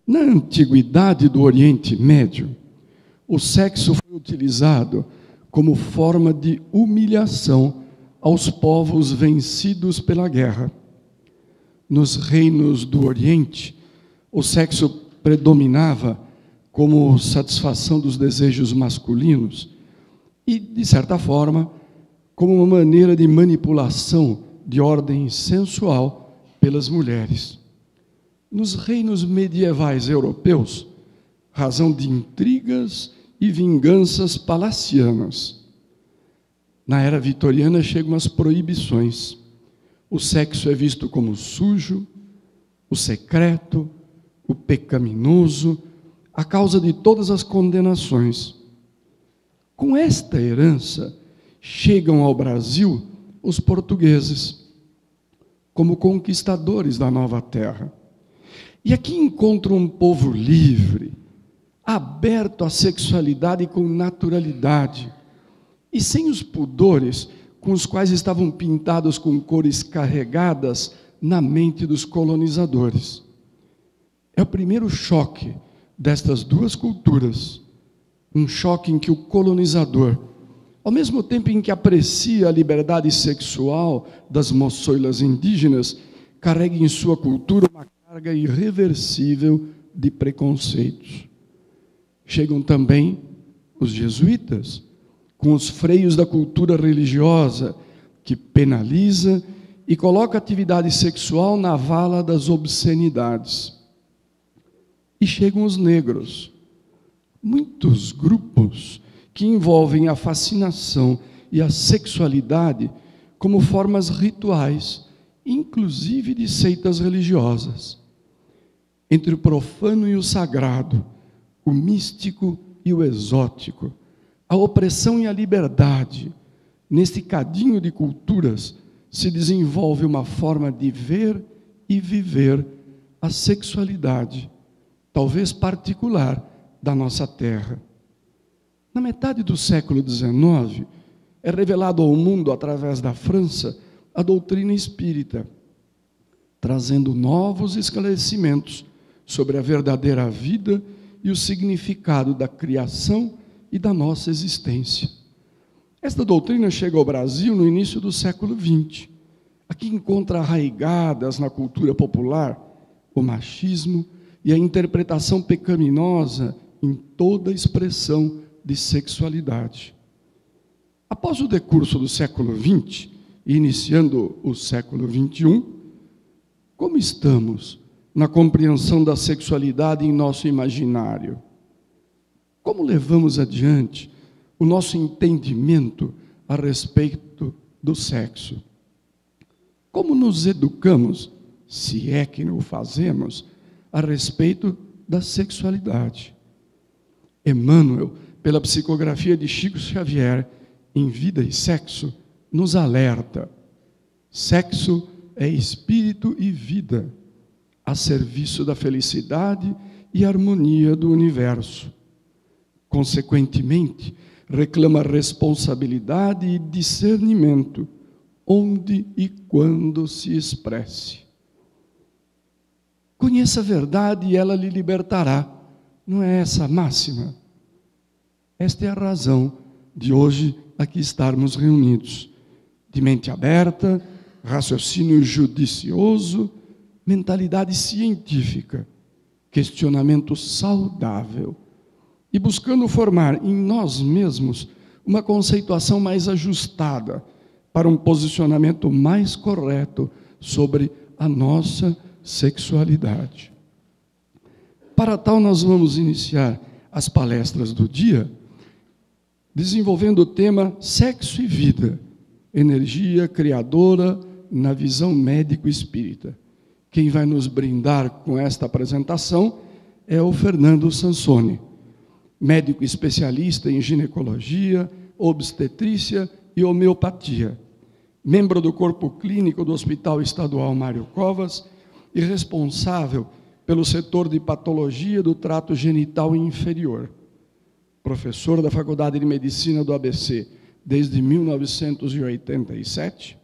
Na antiguidade do Oriente Médio, o sexo foi utilizado como forma de humilhação aos povos vencidos pela guerra. Nos reinos do Oriente, o sexo predominava como satisfação dos desejos masculinos e, de certa forma, como uma maneira de manipulação de ordem sensual pelas mulheres. Nos reinos medievais europeus, razão de intrigas e vinganças palacianas. Na era vitoriana chegam as proibições. O sexo é visto como sujo, o secreto, o pecaminoso, a causa de todas as condenações. Com esta herança, chegam ao Brasil os portugueses, como conquistadores da nova terra. E aqui encontram um povo livre, aberto à sexualidade com naturalidade, e sem os pudores com os quais estavam pintados com cores carregadas na mente dos colonizadores. É o primeiro choque destas duas culturas, um choque em que o colonizador, ao mesmo tempo em que aprecia a liberdade sexual das moçoilas indígenas, carrega em sua cultura uma carga irreversível de preconceitos. Chegam também os jesuítas, com os freios da cultura religiosa, que penaliza e coloca a atividade sexual na vala das obscenidades. E chegam os negros, muitos grupos que envolvem a fascinação e a sexualidade como formas rituais, inclusive de seitas religiosas. Entre o profano e o sagrado, o místico e o exótico, a opressão e a liberdade, neste cadinho de culturas, se desenvolve uma forma de ver e viver a sexualidade, talvez particular, da nossa terra. Na metade do século XIX, é revelado ao mundo, através da França, a doutrina espírita, trazendo novos esclarecimentos sobre a verdadeira vida e o significado da criação e da nossa existência. Esta doutrina chega ao Brasil no início do século XX. Aqui encontra arraigadas na cultura popular o machismo e a interpretação pecaminosa em toda expressão de sexualidade. Após o decurso do século XX, e iniciando o século XXI, como estamos na compreensão da sexualidade em nosso imaginário? Como levamos adiante o nosso entendimento a respeito do sexo? Como nos educamos, se é que o fazemos, a respeito da sexualidade? Emmanuel, pela psicografia de Chico Xavier, em Vida e Sexo, nos alerta: sexo é espírito e vida, a serviço da felicidade e harmonia do universo. Consequentemente, reclama responsabilidade e discernimento, onde e quando se expresse. Conheça a verdade e ela lhe libertará. Não é essa a máxima? Esta é a razão de hoje aqui estarmos reunidos, de mente aberta, raciocínio judicioso, mentalidade científica, questionamento saudável, e buscando formar em nós mesmos uma conceituação mais ajustada para um posicionamento mais correto sobre a nossa sexualidade. Para tal, nós vamos iniciar as palestras do dia, desenvolvendo o tema Sexo e Vida, energia criadora na visão médico-espírita. Quem vai nos brindar com esta apresentação é o Fernando Sansoni, médico especialista em ginecologia, obstetrícia e homeopatia, membro do corpo clínico do Hospital Estadual Mário Covas e responsável pelo setor de patologia do trato genital inferior. Professor da Faculdade de Medicina do ABC desde 1987,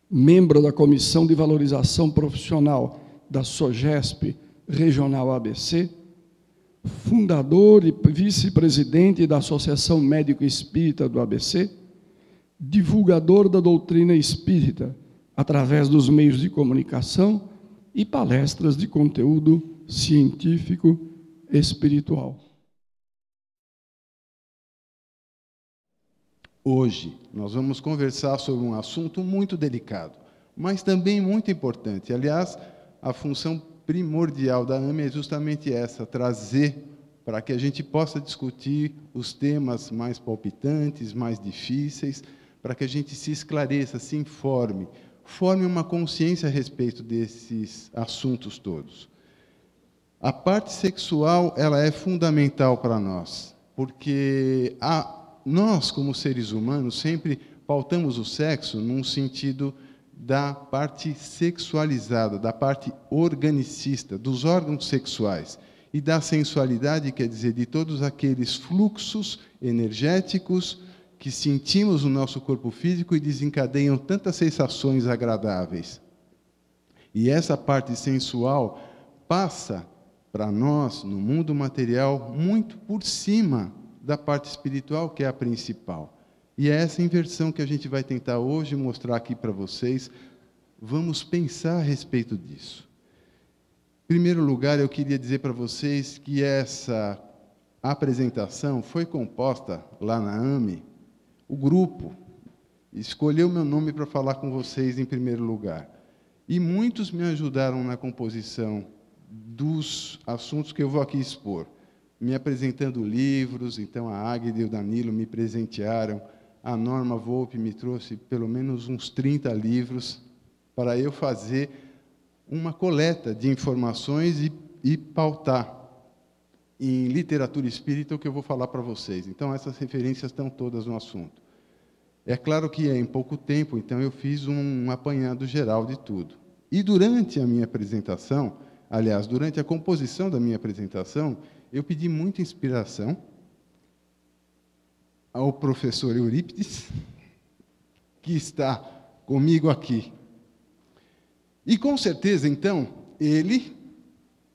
membro da Comissão de Valorização Profissional da SOGESP, Regional ABC, fundador e vice-presidente da Associação Médico Espírita do ABC, divulgador da doutrina espírita através dos meios de comunicação e palestras de conteúdo científico espiritual. Hoje, nós vamos conversar sobre um assunto muito delicado, mas também muito importante. Aliás, a função primordial da AME é justamente essa, trazer para que a gente possa discutir os temas mais palpitantes, mais difíceis, para que a gente se esclareça, se informe, forme uma consciência a respeito desses assuntos todos. A parte sexual, ela é fundamental para nós, porque nós, como seres humanos, sempre pautamos o sexo num sentido da parte sexualizada, da parte organicista, dos órgãos sexuais, e da sensualidade, quer dizer, de todos aqueles fluxos energéticos que sentimos no nosso corpo físico e desencadeiam tantas sensações agradáveis. E essa parte sensual passa para nós, no mundo material, muito por cima da parte espiritual, que é a principal. E é essa inversão que a gente vai tentar hoje mostrar aqui para vocês. Vamos pensar a respeito disso. Em primeiro lugar, eu queria dizer para vocês que essa apresentação foi composta lá na AME. O grupo escolheu meu nome para falar com vocês em primeiro lugar. E muitos me ajudaram na composição dos assuntos que eu vou aqui expor, me apresentando livros. Então a Águida e o Danilo me presentearam, a Norma Volpe me trouxe pelo menos uns 30 livros para eu fazer uma coleta de informações e pautar em literatura espírita o que eu vou falar para vocês. Então essas referências estão todas no assunto. É claro que é em pouco tempo, então eu fiz um apanhado geral de tudo. E durante a minha apresentação, aliás, durante a composição da minha apresentação, eu pedi muita inspiração ao professor Eurípides, que está comigo aqui. E, com certeza, então, ele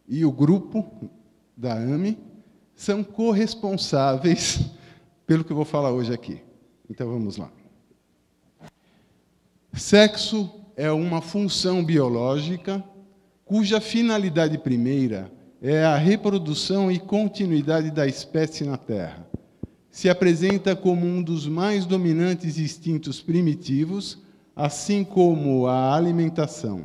e o grupo da AME são corresponsáveis pelo que eu vou falar hoje aqui. Então, vamos lá. Sexo é uma função biológica cuja finalidade primeira é a reprodução e continuidade da espécie na Terra. Se apresenta como um dos mais dominantes instintos primitivos, assim como a alimentação.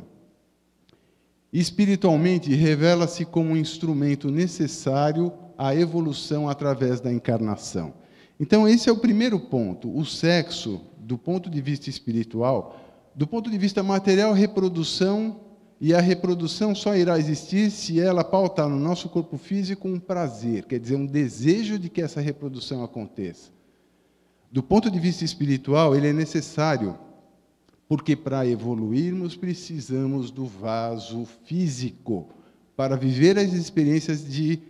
Espiritualmente, revela-se como um instrumento necessário à evolução através da encarnação. Então, esse é o primeiro ponto. O sexo, do ponto de vista espiritual, do ponto de vista material, reprodução, e a reprodução só irá existir se ela pautar no nosso corpo físico um prazer, quer dizer, um desejo de que essa reprodução aconteça. Do ponto de vista espiritual, ele é necessário, porque para evoluirmos precisamos do vaso físico, para viver as experiências de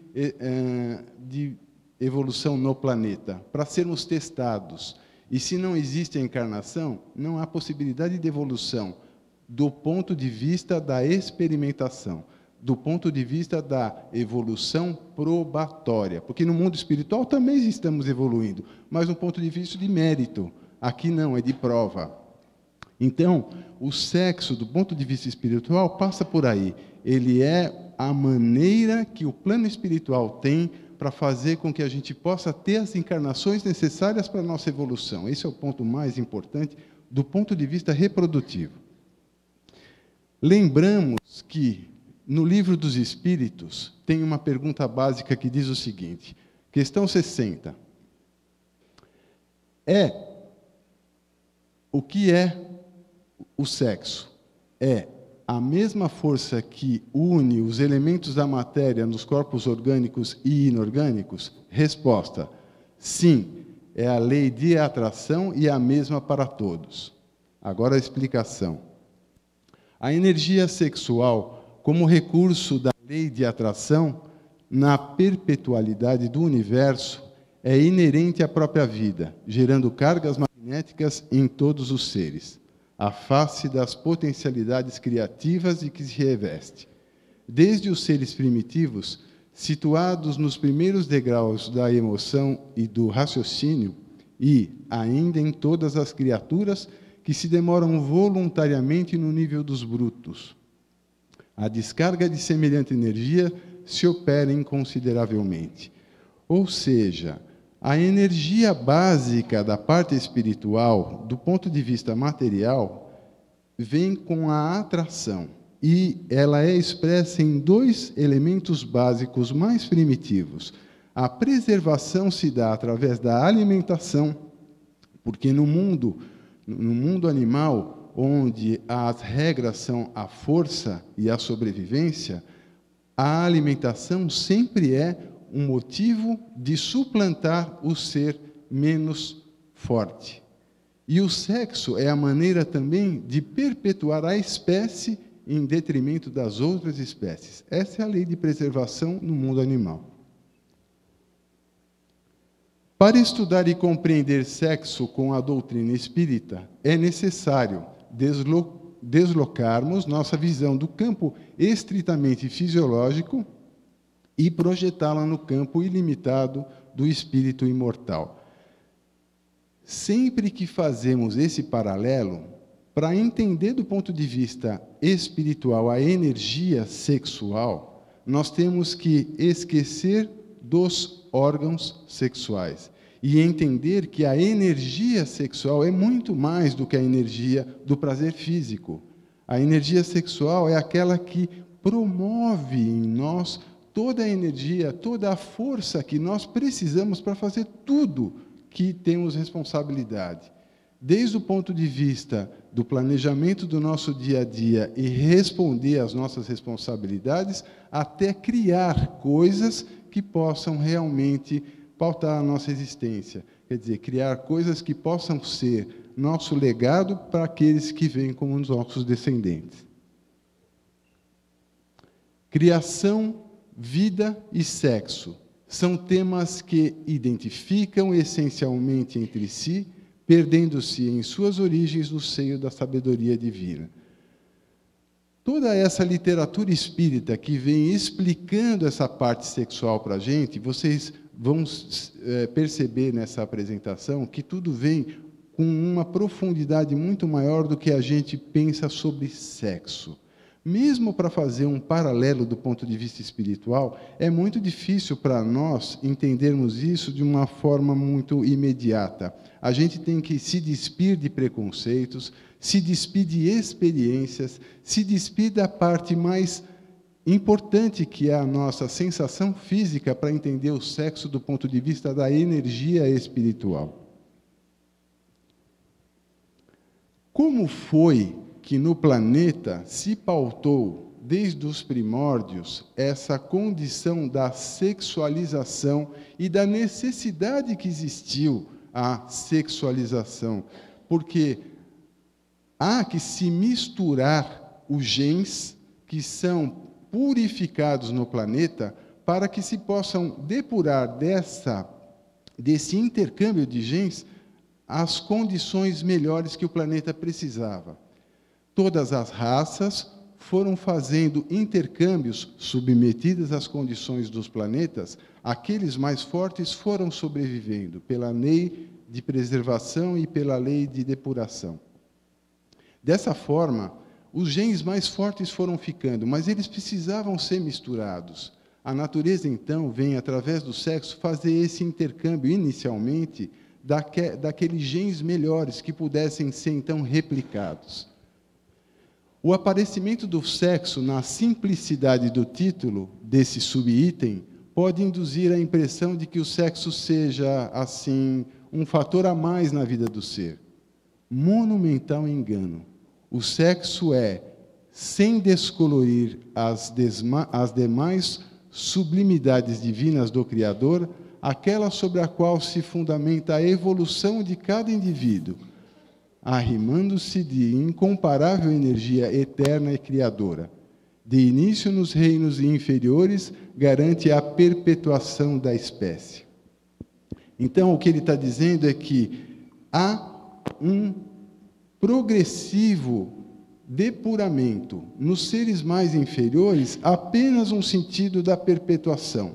evolução no planeta, para sermos testados. E se não existe a encarnação, não há possibilidade de evolução, do ponto de vista da experimentação, do ponto de vista da evolução probatória. Porque no mundo espiritual também estamos evoluindo, mas no ponto de vista de mérito. Aqui não, é de prova. Então, o sexo, do ponto de vista espiritual, passa por aí. Ele é a maneira que o plano espiritual tem para fazer com que a gente possa ter as encarnações necessárias para a nossa evolução. Esse é o ponto mais importante do ponto de vista reprodutivo. Lembramos que, no Livro dos Espíritos, tem uma pergunta básica que diz o seguinte, questão 60. O que é o sexo? É a mesma força que une os elementos da matéria nos corpos orgânicos e inorgânicos? Resposta: sim, é a lei de atração e a mesma para todos. Agora a explicação. A energia sexual, como recurso da lei de atração, na perpetualidade do universo, é inerente à própria vida, gerando cargas magnéticas em todos os seres, a face das potencialidades criativas de que se reveste. desde os seres primitivos, situados nos primeiros degraus da emoção e do raciocínio, e ainda em todas as criaturas que se demoram voluntariamente no nível dos brutos. A descarga de semelhante energia se opera inconsideravelmente. Ou seja, a energia básica da parte espiritual, do ponto de vista material, vem com a atração. E ela é expressa em dois elementos básicos mais primitivos. A preservação se dá através da alimentação, porque no mundo animal, onde as regras são a força e a sobrevivência, a alimentação sempre é um motivo de suplantar o ser menos forte. E o sexo é a maneira também de perpetuar a espécie em detrimento das outras espécies. Essa é a lei de preservação no mundo animal. Para estudar e compreender sexo com a doutrina espírita, é necessário deslocarmos nossa visão do campo estritamente fisiológico e projetá-la no campo ilimitado do espírito imortal. Sempre que fazemos esse paralelo, para entender do ponto de vista espiritual a energia sexual, nós temos que esquecer dos órgãos sexuais e entender que a energia sexual é muito mais do que a energia do prazer físico. A energia sexual é aquela que promove em nós toda a energia, toda a força que nós precisamos para fazer tudo que temos responsabilidade. Desde o ponto de vista do planejamento do nosso dia a dia e responder às nossas responsabilidades, até criar coisas que possam realmente pautar a nossa existência. Quer dizer, criar coisas que possam ser nosso legado para aqueles que vêm como os nossos descendentes. Criação, vida e sexo são temas que identificam essencialmente entre si, perdendo-se em suas origens no seio da sabedoria divina. Toda essa literatura espírita que vem explicando essa parte sexual para a gente, vocês vão perceber nessa apresentação que tudo vem com uma profundidade muito maior do que a gente pensa sobre sexo. Mesmo para fazer um paralelo do ponto de vista espiritual, é muito difícil para nós entendermos isso de uma forma muito imediata. A gente tem que se despir de preconceitos, se despir de experiências, se despir da parte mais importante, que é a nossa sensação física, para entender o sexo do ponto de vista da energia espiritual. Como foi que no planeta se pautou, desde os primórdios, essa condição da sexualização e da necessidade que existiu a sexualização? Porque há que se misturar os genes que são purificados no planeta para que se possam depurar desse intercâmbio de genes as condições melhores que o planeta precisava. Todas as raças foram fazendo intercâmbios submetidas às condições dos planetas. Aqueles mais fortes foram sobrevivendo pela lei de preservação e pela lei de depuração. Dessa forma, os genes mais fortes foram ficando, mas eles precisavam ser misturados. A natureza, então, vem, através do sexo, fazer esse intercâmbio, inicialmente, daqueles genes melhores que pudessem ser, então, replicados. O aparecimento do sexo na simplicidade do título desse subitem pode induzir a impressão de que o sexo seja, assim, um fator a mais na vida do ser. Monumental engano. O sexo é, sem descolorir as demais sublimidades divinas do Criador, aquela sobre a qual se fundamenta a evolução de cada indivíduo, arrimando-se de incomparável energia eterna e criadora. De início nos reinos inferiores, garante a perpetuação da espécie. Então, o que ele está dizendo é que há um progressivo depuramento. Nos seres mais inferiores, apenas um sentido da perpetuação.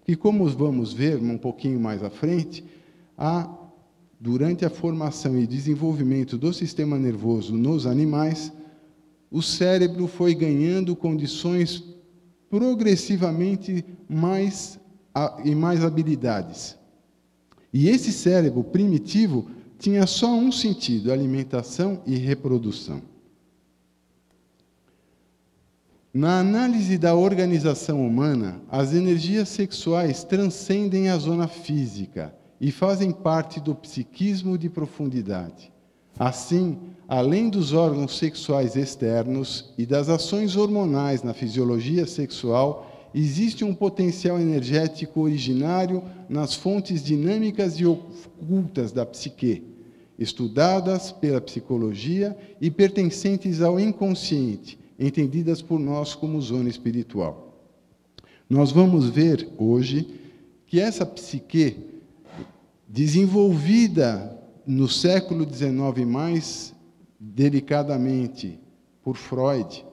E como vamos ver um pouquinho mais à frente, durante a formação e desenvolvimento do sistema nervoso nos animais, o cérebro foi ganhando condições progressivamente mais habilidades. E esse cérebro primitivo tinha só um sentido: alimentação e reprodução. Na análise da organização humana, as energias sexuais transcendem a zona física e fazem parte do psiquismo de profundidade. Assim, além dos órgãos sexuais externos e das ações hormonais na fisiologia sexual, existe um potencial energético originário nas fontes dinâmicas e ocultas da psique, estudadas pela psicologia e pertencentes ao inconsciente, entendidas por nós como zona espiritual. Nós vamos ver hoje que essa psique, desenvolvida no século XIX mais delicadamente por Freud,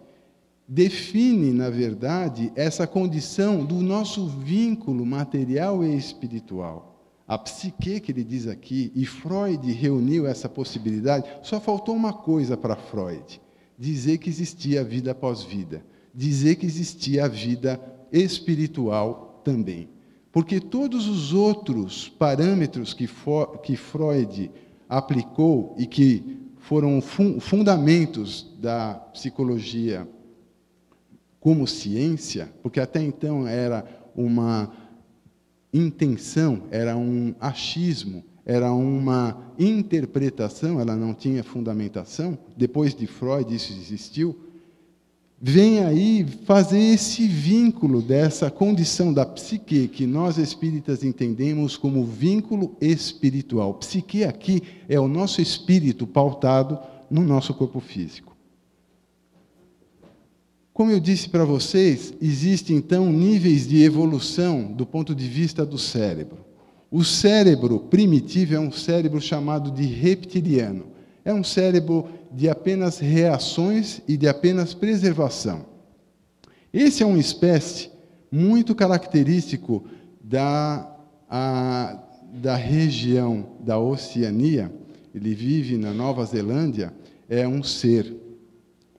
define, na verdade, essa condição do nosso vínculo material e espiritual. A psique, que ele diz aqui, e Freud reuniu essa possibilidade, só faltou uma coisa para Freud: dizer que existia a vida após vida, dizer que existia a vida espiritual também. Porque todos os outros parâmetros que Freud aplicou e que foram fundamentos da psicologia como ciência, porque até então era uma intenção, era um achismo, era uma interpretação, ela não tinha fundamentação. Depois de Freud isso existiu. Vem aí fazer esse vínculo dessa condição da psique, que nós espíritas entendemos como vínculo espiritual. Psique aqui é o nosso espírito pautado no nosso corpo físico. Como eu disse para vocês, existem então níveis de evolução do ponto de vista do cérebro. O cérebro primitivo é um cérebro chamado de reptiliano. É um cérebro de apenas reações e de apenas preservação. Esse é uma espécie muito característico da região da Oceania. Ele vive na Nova Zelândia, é um ser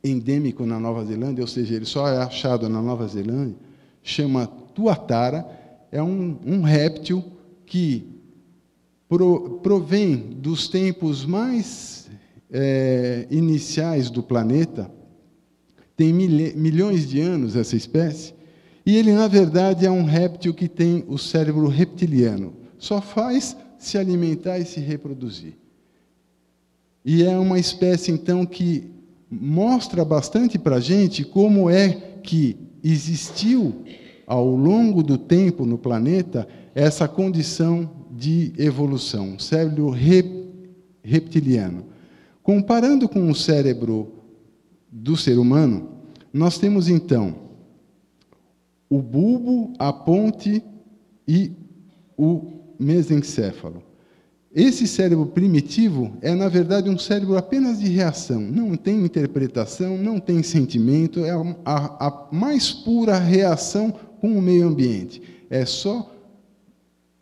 endêmico na Nova Zelândia, ou seja, ele só é achado na Nova Zelândia, chama tuatara, é um réptil que provém dos tempos mais iniciais do planeta, tem milhões de anos essa espécie, e ele, na verdade, é um réptil que tem o cérebro reptiliano, só faz se alimentar e se reproduzir. E é uma espécie, então, que mostra bastante para a gente como é que existiu, ao longo do tempo no planeta, essa condição de evolução, um cérebro reptiliano. Comparando com o cérebro do ser humano, nós temos, então, o bulbo, a ponte e o mesencéfalo. Esse cérebro primitivo é, na verdade, um cérebro apenas de reação. Não tem interpretação, não tem sentimento, é a mais pura reação com o meio ambiente. É só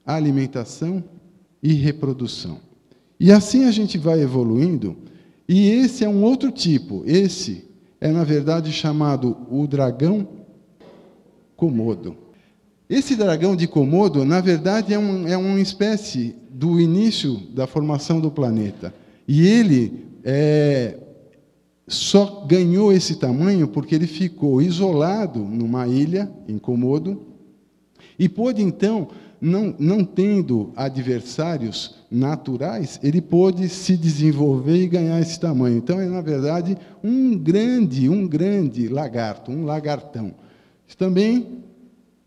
alimentação e reprodução. E assim a gente vai evoluindo, e esse é um outro tipo. Esse é, na verdade, chamado o dragão Komodo. Esse dragão de Komodo, na verdade, é uma espécie do início da formação do planeta. E ele só ganhou esse tamanho porque ele ficou isolado numa ilha, em Komodo, e pôde, então, não tendo adversários naturais, ele pôde se desenvolver e ganhar esse tamanho. Então, é, na verdade, um grande lagarto, um lagartão. Também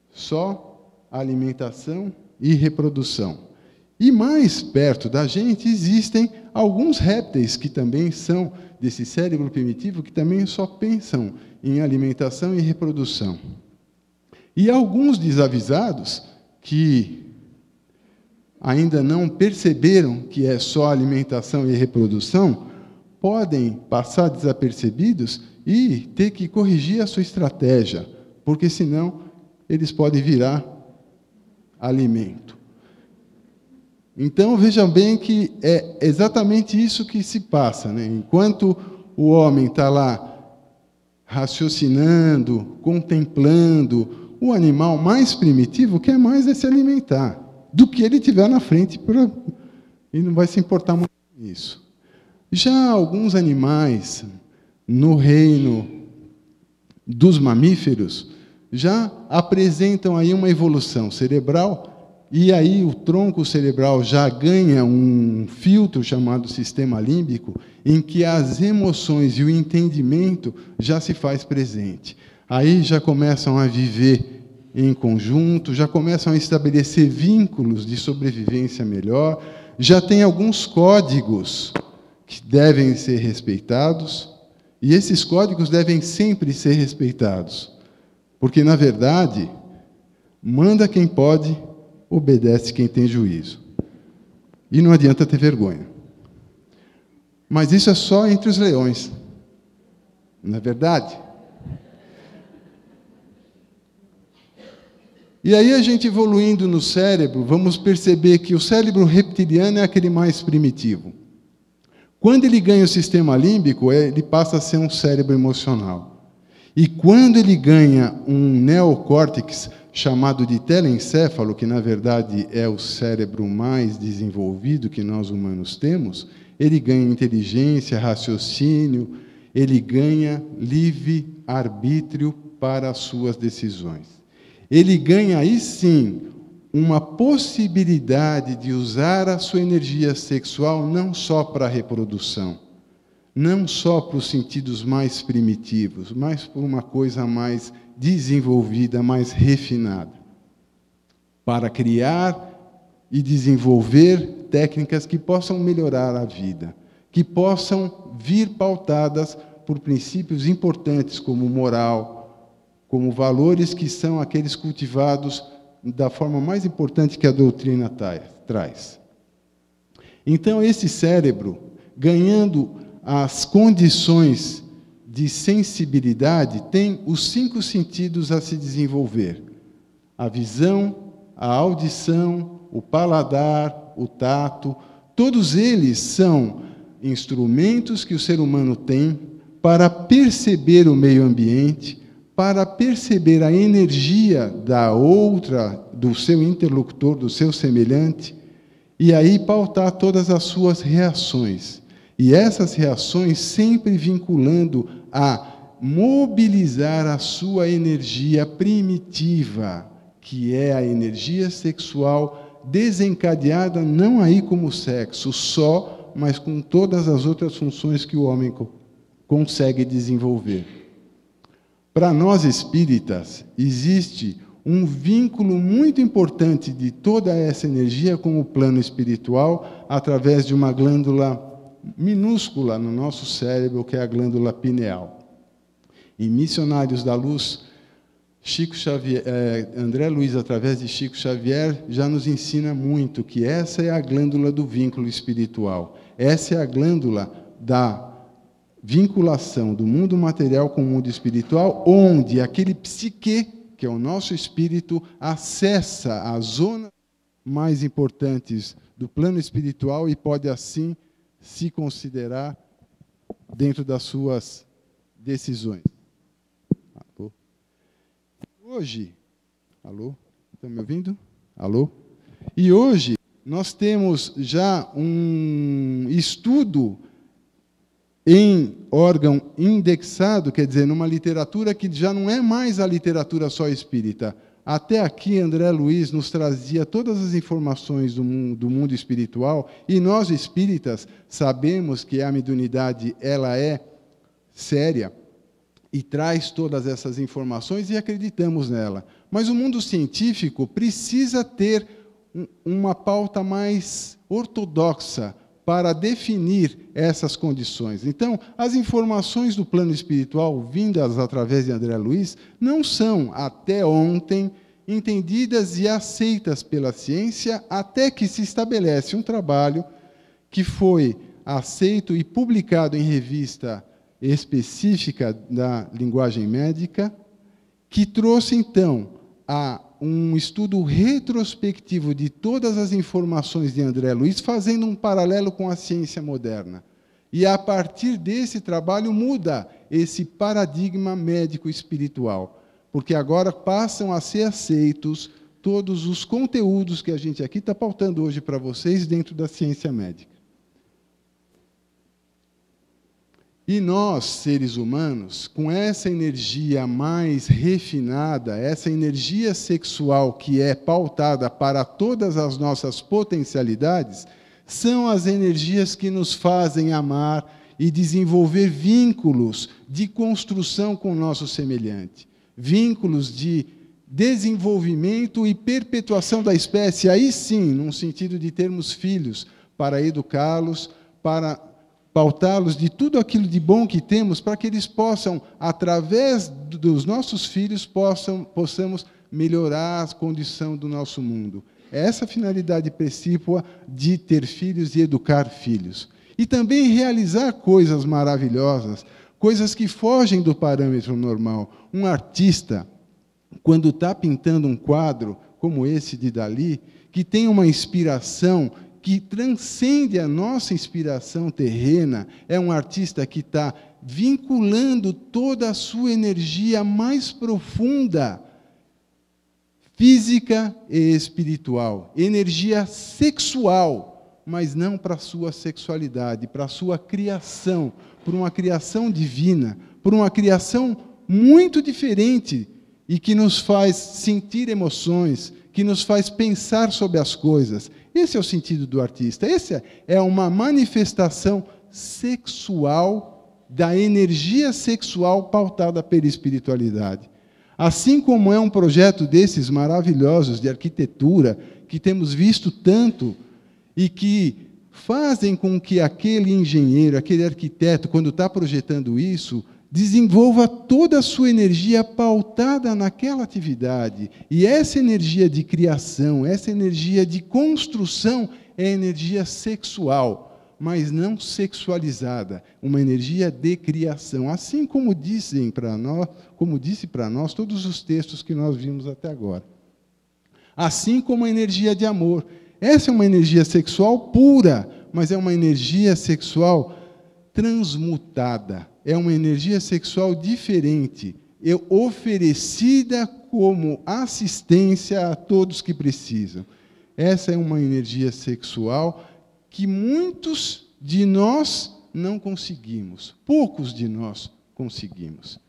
só alimentação e reprodução. E mais perto da gente existem alguns répteis que também são desse cérebro primitivo, que também só pensam em alimentação e reprodução. E alguns desavisados que ainda não perceberam que é só alimentação e reprodução, podem passar desapercebidos e ter que corrigir a sua estratégia, porque senão eles podem virar alimento. Então, vejam bem que é exatamente isso que se passa, né? Enquanto o homem está lá raciocinando, contemplando, o animal mais primitivo quer mais é se alimentar do que ele tiver na frente, e não vai se importar muito com isso. Já alguns animais, no reino dos mamíferos, já apresentam aí uma evolução cerebral, e aí o tronco cerebral já ganha um filtro chamado sistema límbico, em que as emoções e o entendimento já se faz presente. Aí já começam a viver em conjunto, já começam a estabelecer vínculos de sobrevivência melhor, já tem alguns códigos que devem ser respeitados, e esses códigos devem sempre ser respeitados, porque, na verdade, manda quem pode, obedece quem tem juízo. E não adianta ter vergonha. Mas isso é só entre os leões. Não é verdade? E aí, a gente evoluindo no cérebro, vamos perceber que o cérebro reptiliano é aquele mais primitivo. Quando ele ganha o sistema límbico, ele passa a ser um cérebro emocional. E quando ele ganha um neocórtex, chamado de telencéfalo, que na verdade é o cérebro mais desenvolvido que nós humanos temos, ele ganha inteligência, raciocínio, ele ganha livre-arbítrio para as suas decisões. Ele ganha, aí sim, uma possibilidade de usar a sua energia sexual não só para a reprodução, não só para os sentidos mais primitivos, mas por uma coisa mais desenvolvida, mais refinada, para criar e desenvolver técnicas que possam melhorar a vida, que possam vir pautadas por princípios importantes como moral, como valores que são aqueles cultivados da forma mais importante que a doutrina traz. Então, esse cérebro, ganhando as condições de sensibilidade, tem os 5 sentidos a se desenvolver: a visão, a audição, o paladar, o tato. Todos eles são instrumentos que o ser humano tem para perceber o meio ambiente, para perceber a energia do seu interlocutor, do seu semelhante, e aí pautar todas as suas reações. E essas reações sempre vinculando a mobilizar a sua energia primitiva, que é a energia sexual desencadeada não aí como sexo só, mas com todas as outras funções que o homem consegue desenvolver. Para nós espíritas, existe um vínculo muito importante de toda essa energia com o plano espiritual através de uma glândula minúscula no nosso cérebro, que é a glândula pineal. Em Missionários da Luz, André Luiz, através de Chico Xavier, já nos ensina muito que essa é a glândula do vínculo espiritual. Essa é a glândula da vinculação do mundo material com o mundo espiritual, onde aquele psique, que é o nosso espírito, acessa as zonas mais importantes do plano espiritual e pode, assim, se considerar dentro das suas decisões. Alô? Hoje, alô? Estão me ouvindo? Alô? E hoje nós temos já um estudo em órgão indexado, quer dizer, numa literatura que já não é mais a literatura só espírita. Até aqui, André Luiz nos trazia todas as informações do mundo espiritual, e nós, espíritas, sabemos que a mediunidade ela é séria e traz todas essas informações e acreditamos nela. Mas o mundo científico precisa ter uma pauta mais ortodoxa para definir essas condições. Então, as informações do plano espiritual vindas através de André Luiz não são, até ontem, entendidas e aceitas pela ciência, até que se estabelece um trabalho que foi aceito e publicado em revista específica da linguagem médica, que trouxe, então, um estudo retrospectivo de todas as informações de André Luiz, fazendo um paralelo com a ciência moderna. E, a partir desse trabalho, muda esse paradigma médico-espiritual, porque agora passam a ser aceitos todos os conteúdos que a gente aqui está pautando hoje para vocês dentro da ciência médica. E nós, seres humanos, com essa energia mais refinada, essa energia sexual que é pautada para todas as nossas potencialidades, são as energias que nos fazem amar e desenvolver vínculos de construção com o nosso semelhante, vínculos de desenvolvimento e perpetuação da espécie, aí sim, num sentido de termos filhos, para educá-los, para pautá-los de tudo aquilo de bom que temos, para que eles possam, através dos nossos filhos, possamos melhorar a condição do nosso mundo. É essa a finalidade principal de ter filhos e educar filhos. E também realizar coisas maravilhosas, coisas que fogem do parâmetro normal. Um artista, quando está pintando um quadro como esse de Dalí, que tem uma inspiração que transcende a nossa inspiração terrena, é um artista que está vinculando toda a sua energia mais profunda, física e espiritual, energia sexual, mas não para a sua sexualidade, para a sua criação, por uma criação divina, por uma criação muito diferente e que nos faz sentir emoções, que nos faz pensar sobre as coisas. Esse é o sentido do artista. Essa é uma manifestação sexual, da energia sexual pautada pela espiritualidade. Assim como é um projeto desses maravilhosos de arquitetura, que temos visto tanto, e que fazem com que aquele engenheiro, aquele arquiteto, quando está projetando isso, desenvolva toda a sua energia pautada naquela atividade. E essa energia de criação, essa energia de construção é energia sexual, mas não sexualizada, uma energia de criação. Assim como disse para nós todos os textos que nós vimos até agora. Assim como a energia de amor. Essa é uma energia sexual pura, mas é uma energia sexual transmutada. É uma energia sexual diferente, oferecida como assistência a todos que precisam. Essa é uma energia sexual que muitos de nós não conseguimos, poucos de nós conseguimos.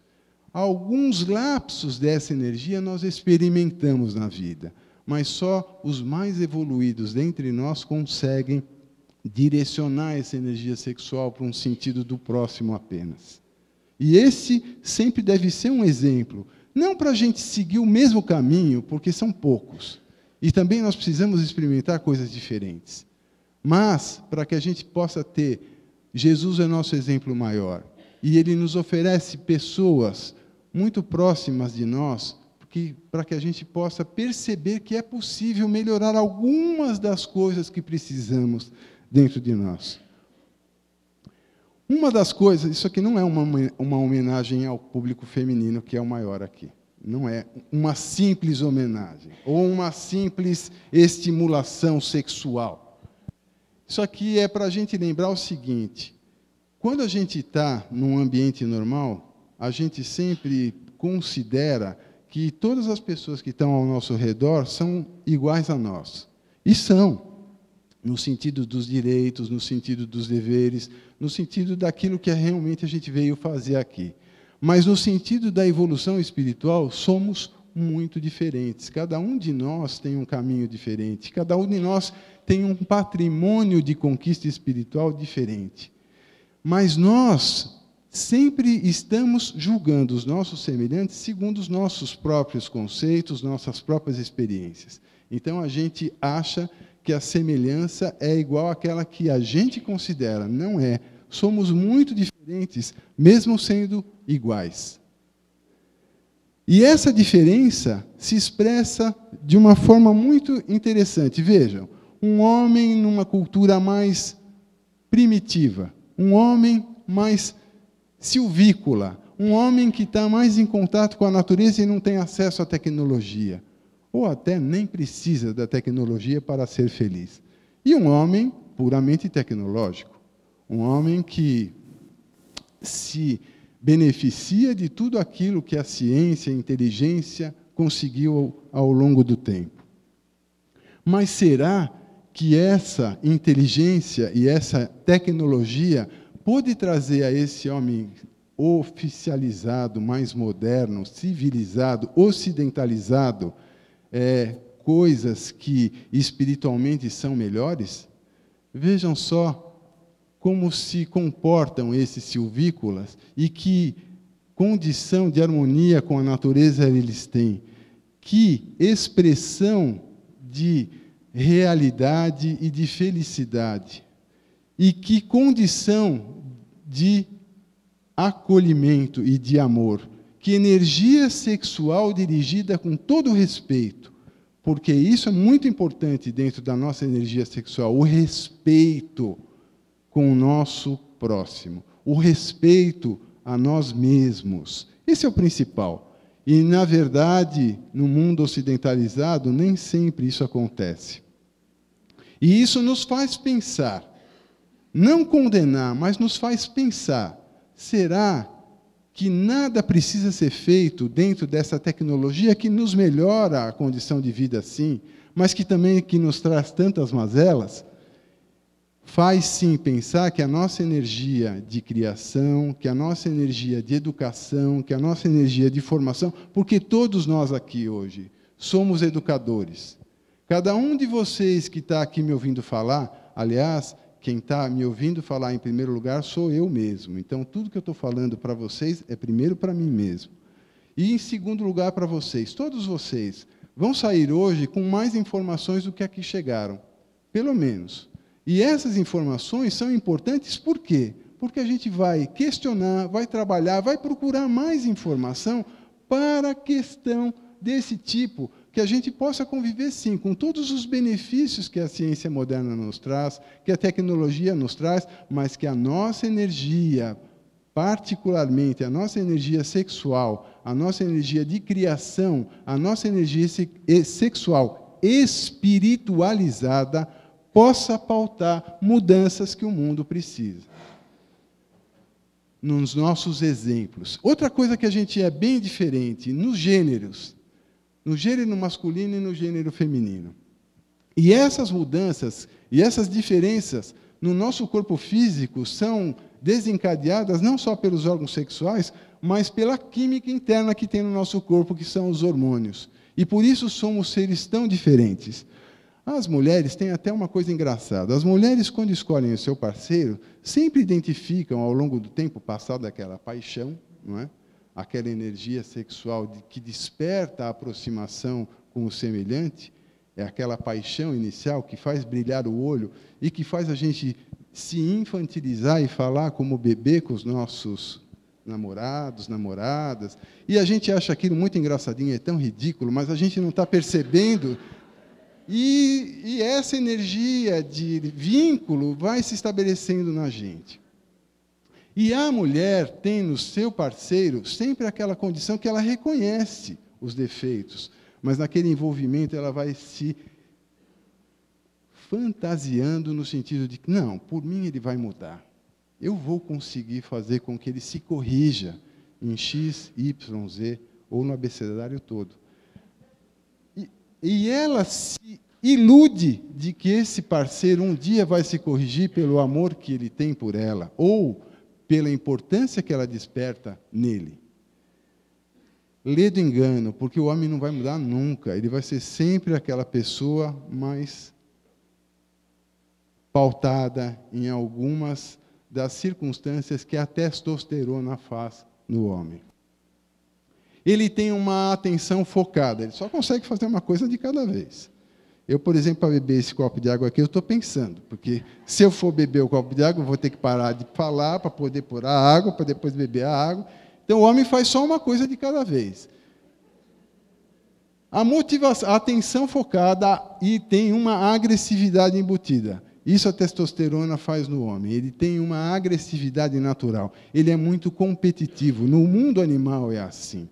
Alguns lapsos dessa energia nós experimentamos na vida, mas só os mais evoluídos dentre nós conseguem direcionar essa energia sexual para um sentido do próximo apenas. E esse sempre deve ser um exemplo, não para a gente seguir o mesmo caminho, porque são poucos, e também nós precisamos experimentar coisas diferentes, mas para que a gente possa ter, Jesus é nosso exemplo maior, e Ele nos oferece pessoas muito próximas de nós, para que a gente possa perceber que é possível melhorar algumas das coisas que precisamos dentro de nós. Uma das coisas, isso aqui não é uma homenagem ao público feminino, que é o maior aqui. Não é uma simples homenagem, ou uma simples estimulação sexual. Isso aqui é para a gente lembrar o seguinte: quando a gente está num ambiente normal, a gente sempre considera que todas as pessoas que estão ao nosso redor são iguais a nós. E são. No sentido dos direitos, no sentido dos deveres, no sentido daquilo que realmente a gente veio fazer aqui. Mas no sentido da evolução espiritual, somos muito diferentes. Cada um de nós tem um caminho diferente. Cada um de nós tem um patrimônio de conquista espiritual diferente. Mas nós sempre estamos julgando os nossos semelhantes segundo os nossos próprios conceitos, nossas próprias experiências. Então, a gente acha que a semelhança é igual àquela que a gente considera. Não é. Somos muito diferentes, mesmo sendo iguais. E essa diferença se expressa de uma forma muito interessante. Vejam, um homem numa cultura mais primitiva, um homem mais silvícola, um homem que está mais em contato com a natureza e não tem acesso à tecnologia, ou até nem precisa da tecnologia para ser feliz. E um homem puramente tecnológico, um homem que se beneficia de tudo aquilo que a ciência e a inteligência conseguiu ao longo do tempo. Mas será que essa inteligência e essa tecnologia pode trazer a esse homem oficializado, mais moderno, civilizado, ocidentalizado, coisas que espiritualmente são melhores? Vejam só como se comportam esses silvícolas e que condição de harmonia com a natureza eles têm, que expressão de realidade e de felicidade, e que condição de acolhimento e de amor, que energia sexual dirigida com todo respeito, porque isso é muito importante dentro da nossa energia sexual, o respeito com o nosso próximo, o respeito a nós mesmos. Esse é o principal. E, na verdade, no mundo ocidentalizado, nem sempre isso acontece. E isso nos faz pensar, não condenar, mas nos faz pensar, será que nada precisa ser feito dentro dessa tecnologia que nos melhora a condição de vida assim, mas que também que nos traz tantas mazelas? Faz sim pensar que a nossa energia de criação, que a nossa energia de educação, que a nossa energia de formação, porque todos nós aqui hoje somos educadores. Cada um de vocês que está aqui me ouvindo falar, aliás, quem está me ouvindo falar em primeiro lugar sou eu mesmo. Então, tudo que eu estou falando para vocês é primeiro para mim mesmo. E, em segundo lugar, para vocês. Todos vocês vão sair hoje com mais informações do que aqui chegaram, pelo menos. E essas informações são importantes por quê? Porque a gente vai questionar, vai trabalhar, vai procurar mais informação para a questão desse tipo, que a gente possa conviver, sim, com todos os benefícios que a ciência moderna nos traz, que a tecnologia nos traz, mas que a nossa energia, particularmente a nossa energia sexual, a nossa energia de criação, a nossa energia sexual espiritualizada, possa pautar mudanças que o mundo precisa. Nos nossos exemplos. Outra coisa que a gente é bem diferente, nos gêneros. No gênero masculino e no gênero feminino. E essas mudanças e essas diferenças no nosso corpo físico são desencadeadas não só pelos órgãos sexuais, mas pela química interna que tem no nosso corpo, que são os hormônios. E por isso somos seres tão diferentes. As mulheres têm até uma coisa engraçada. As mulheres, quando escolhem o seu parceiro, sempre identificam, ao longo do tempo passado, aquela paixão, não é? Aquela energia sexual que desperta a aproximação com o semelhante, é aquela paixão inicial que faz brilhar o olho e que faz a gente se infantilizar e falar como bebê com os nossos namorados, namoradas. E a gente acha aquilo muito engraçadinho, é tão ridículo, mas a gente não está percebendo. E essa energia de vínculo vai se estabelecendo na gente. E a mulher tem no seu parceiro sempre aquela condição que ela reconhece os defeitos, mas naquele envolvimento ela vai se fantasiando no sentido de que, não, por mim ele vai mudar. Eu vou conseguir fazer com que ele se corrija em X, Y, Z, ou no abecedário todo. E ela se ilude de que esse parceiro um dia vai se corrigir pelo amor que ele tem por ela, ou pela importância que ela desperta nele. Ledo engano, porque o homem não vai mudar nunca, ele vai ser sempre aquela pessoa mais pautada em algumas das circunstâncias que a testosterona faz no homem. Ele tem uma atenção focada, ele só consegue fazer uma coisa de cada vez. Eu, por exemplo, para beber esse copo de água aqui, eu estou pensando, porque se eu for beber o copo de água, eu vou ter que parar de falar para poder pôr a água, para depois beber a água. Então, o homem faz só uma coisa de cada vez. A motivação, a atenção focada e tem uma agressividade embutida. Isso a testosterona faz no homem. Ele tem uma agressividade natural. Ele é muito competitivo. No mundo animal é assim.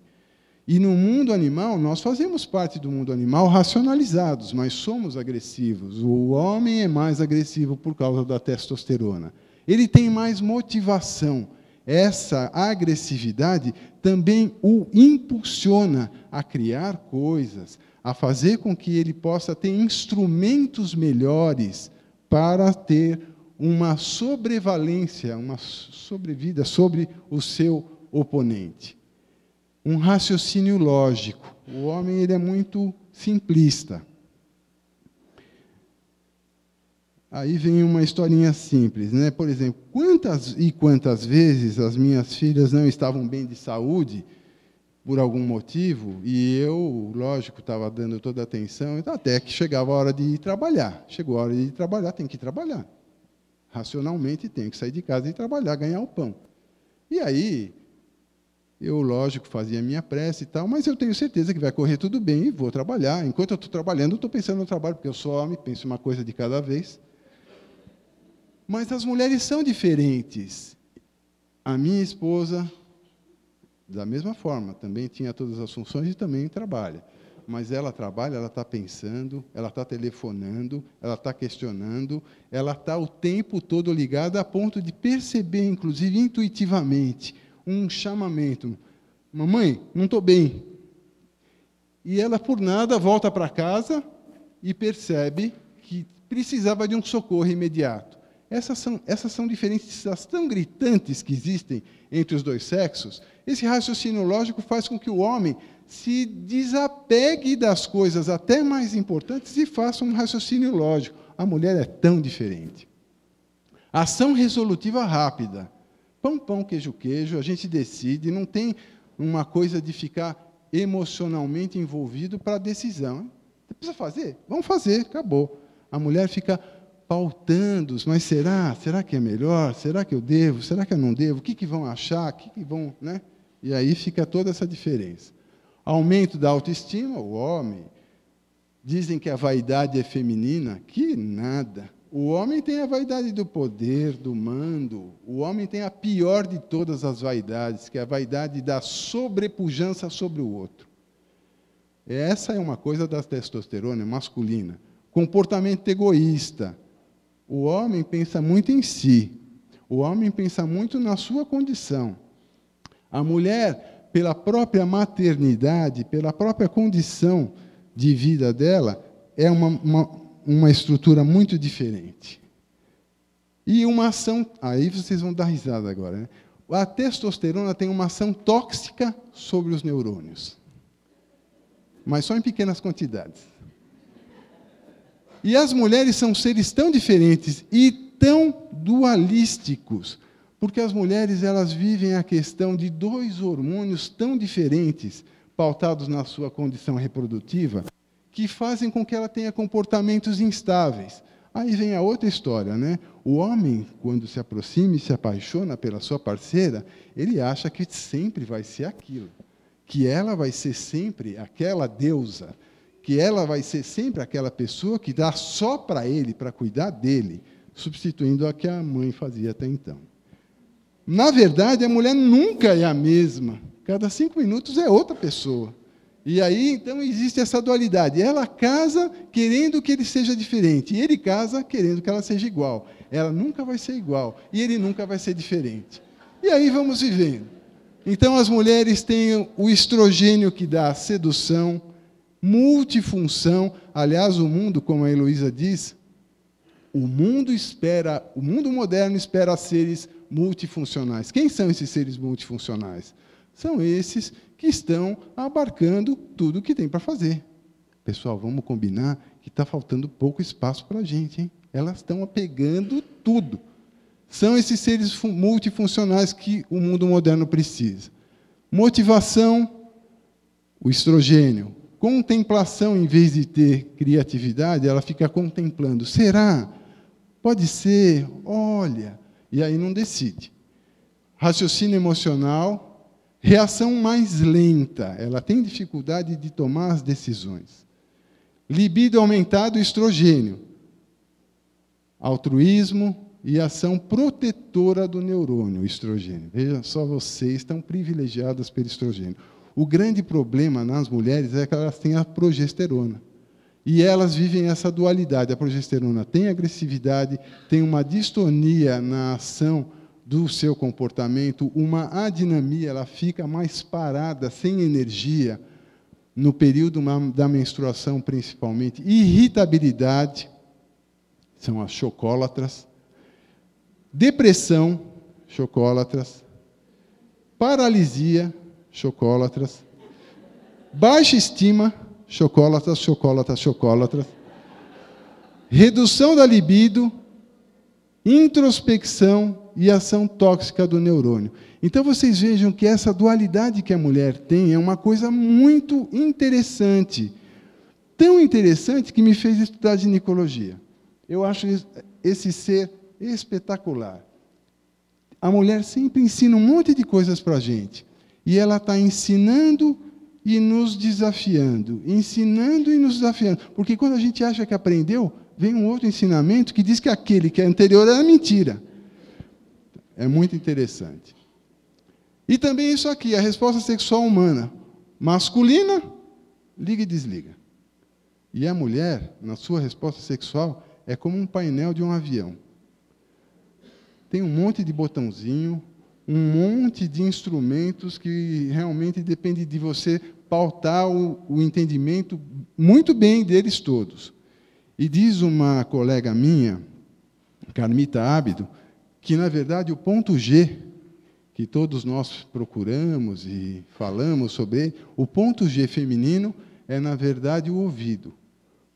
E no mundo animal, nós fazemos parte do mundo animal racionalizados, mas somos agressivos. O homem é mais agressivo por causa da testosterona. Ele tem mais motivação. Essa agressividade também o impulsiona a criar coisas, a fazer com que ele possa ter instrumentos melhores para ter uma sobrevalência, uma sobrevida sobre o seu oponente. Um raciocínio lógico. O homem ele é muito simplista. Aí vem uma historinha simples, né? Por exemplo, quantas vezes as minhas filhas não estavam bem de saúde por algum motivo, e eu, lógico, estava dando toda a atenção, até que chegava a hora de ir trabalhar. Chegou a hora de ir trabalhar, tem que ir trabalhar. Racionalmente, tem que sair de casa e trabalhar, ganhar o pão. E aí, eu, lógico, fazia a minha prece e tal, mas eu tenho certeza que vai correr tudo bem e vou trabalhar. Enquanto eu estou trabalhando, eu estou pensando no trabalho, porque eu sou homem, penso uma coisa de cada vez. Mas as mulheres são diferentes. A minha esposa, da mesma forma, também tinha todas as funções e também trabalha. Mas ela trabalha, ela está pensando, ela está telefonando, ela está questionando, ela está o tempo todo ligada a ponto de perceber, inclusive intuitivamente, um chamamento. Mamãe, não estou bem. E ela, por nada, volta para casa e percebe que precisava de um socorro imediato. Essas são diferenças tão gritantes que existem entre os dois sexos. Esse raciocínio lógico faz com que o homem se desapegue das coisas até mais importantes e faça um raciocínio lógico. A mulher é tão diferente. Ação resolutiva rápida. Pão, pão, queijo, queijo, a gente decide, não tem uma coisa de ficar emocionalmente envolvido para a decisão. Precisa fazer? Vamos fazer, acabou. A mulher fica pautando, mas será? Será que é melhor? Será que eu devo? Será que eu não devo? O que vão achar? O que vão, né? E aí fica toda essa diferença. Aumento da autoestima, o homem. Dizem que a vaidade é feminina. Que nada. O homem tem a vaidade do poder, do mando. O homem tem a pior de todas as vaidades, que é a vaidade da sobrepujança sobre o outro. Essa é uma coisa da testosterona masculina. Comportamento egoísta. O homem pensa muito em si. O homem pensa muito na sua condição. A mulher, pela própria maternidade, pela própria condição de vida dela, é uma estrutura muito diferente. E uma ação... Aí vocês vão dar risada agora, né? A testosterona tem uma ação tóxica sobre os neurônios. Mas só em pequenas quantidades. E as mulheres são seres tão diferentes e tão dualísticos, porque as mulheres elas vivem a questão de dois hormônios tão diferentes, pautados na sua condição reprodutiva, que fazem com que ela tenha comportamentos instáveis. Aí vem a outra história, né? O homem, quando se aproxima e se apaixona pela sua parceira, ele acha que sempre vai ser aquilo, que ela vai ser sempre aquela deusa, que ela vai ser sempre aquela pessoa que dá só para ele, para cuidar dele, substituindo a que a mãe fazia até então. Na verdade, a mulher nunca é a mesma. Cada 5 minutos é outra pessoa. E aí, então, existe essa dualidade. Ela casa querendo que ele seja diferente, e ele casa querendo que ela seja igual. Ela nunca vai ser igual, e ele nunca vai ser diferente. E aí vamos vivendo. Então, as mulheres têm o estrogênio que dá a sedução, multifunção. Aliás, o mundo, como a Heloísa diz, o mundo moderno espera seres multifuncionais. Quem são esses seres multifuncionais? São esses que estão abarcando tudo o que tem para fazer. Pessoal, vamos combinar que está faltando pouco espaço para a gente, hein? Elas estão pegando tudo. São esses seres multifuncionais que o mundo moderno precisa. Motivação, o estrogênio. Contemplação, em vez de ter criatividade, ela fica contemplando. Será? Pode ser? Olha. E aí não decide. Raciocínio emocional, reação mais lenta. Ela tem dificuldade de tomar as decisões. Libido aumentado, estrogênio. altruísmo e ação protetora do neurônio, o estrogênio. Veja só, vocês estão privilegiadas pelo estrogênio. O grande problema nas mulheres é que elas têm a progesterona. E elas vivem essa dualidade. A progesterona tem agressividade, tem uma distonia na ação do seu comportamento, uma adinamia, ela fica mais parada, sem energia, no período da menstruação, principalmente. Irritabilidade, são as chocólatras. Depressão, chocólatras. Paralisia, chocólatras. Baixa estima, chocólatras, chocólatras, chocólatras. Redução da libido, introspecção e ação tóxica do neurônio. Então, vocês vejam que essa dualidade que a mulher tem é uma coisa muito interessante. Tão interessante que me fez estudar ginecologia. Eu acho esse ser espetacular. A mulher sempre ensina um monte de coisas para a gente. E ela está ensinando e nos desafiando. Ensinando e nos desafiando. Porque quando a gente acha que aprendeu, vem um outro ensinamento que diz que aquele que é anterior era mentira. É muito interessante. E também isso aqui, a resposta sexual humana. Masculina, liga e desliga. E a mulher, na sua resposta sexual, é como um painel de um avião. Tem um monte de botãozinho, um monte de instrumentos que realmente depende de você pautar o entendimento muito bem deles todos. E diz uma colega minha, Carmita Ábido, que, na verdade, o ponto G, que todos nós procuramos e falamos sobre ele, o ponto G feminino é, na verdade, o ouvido.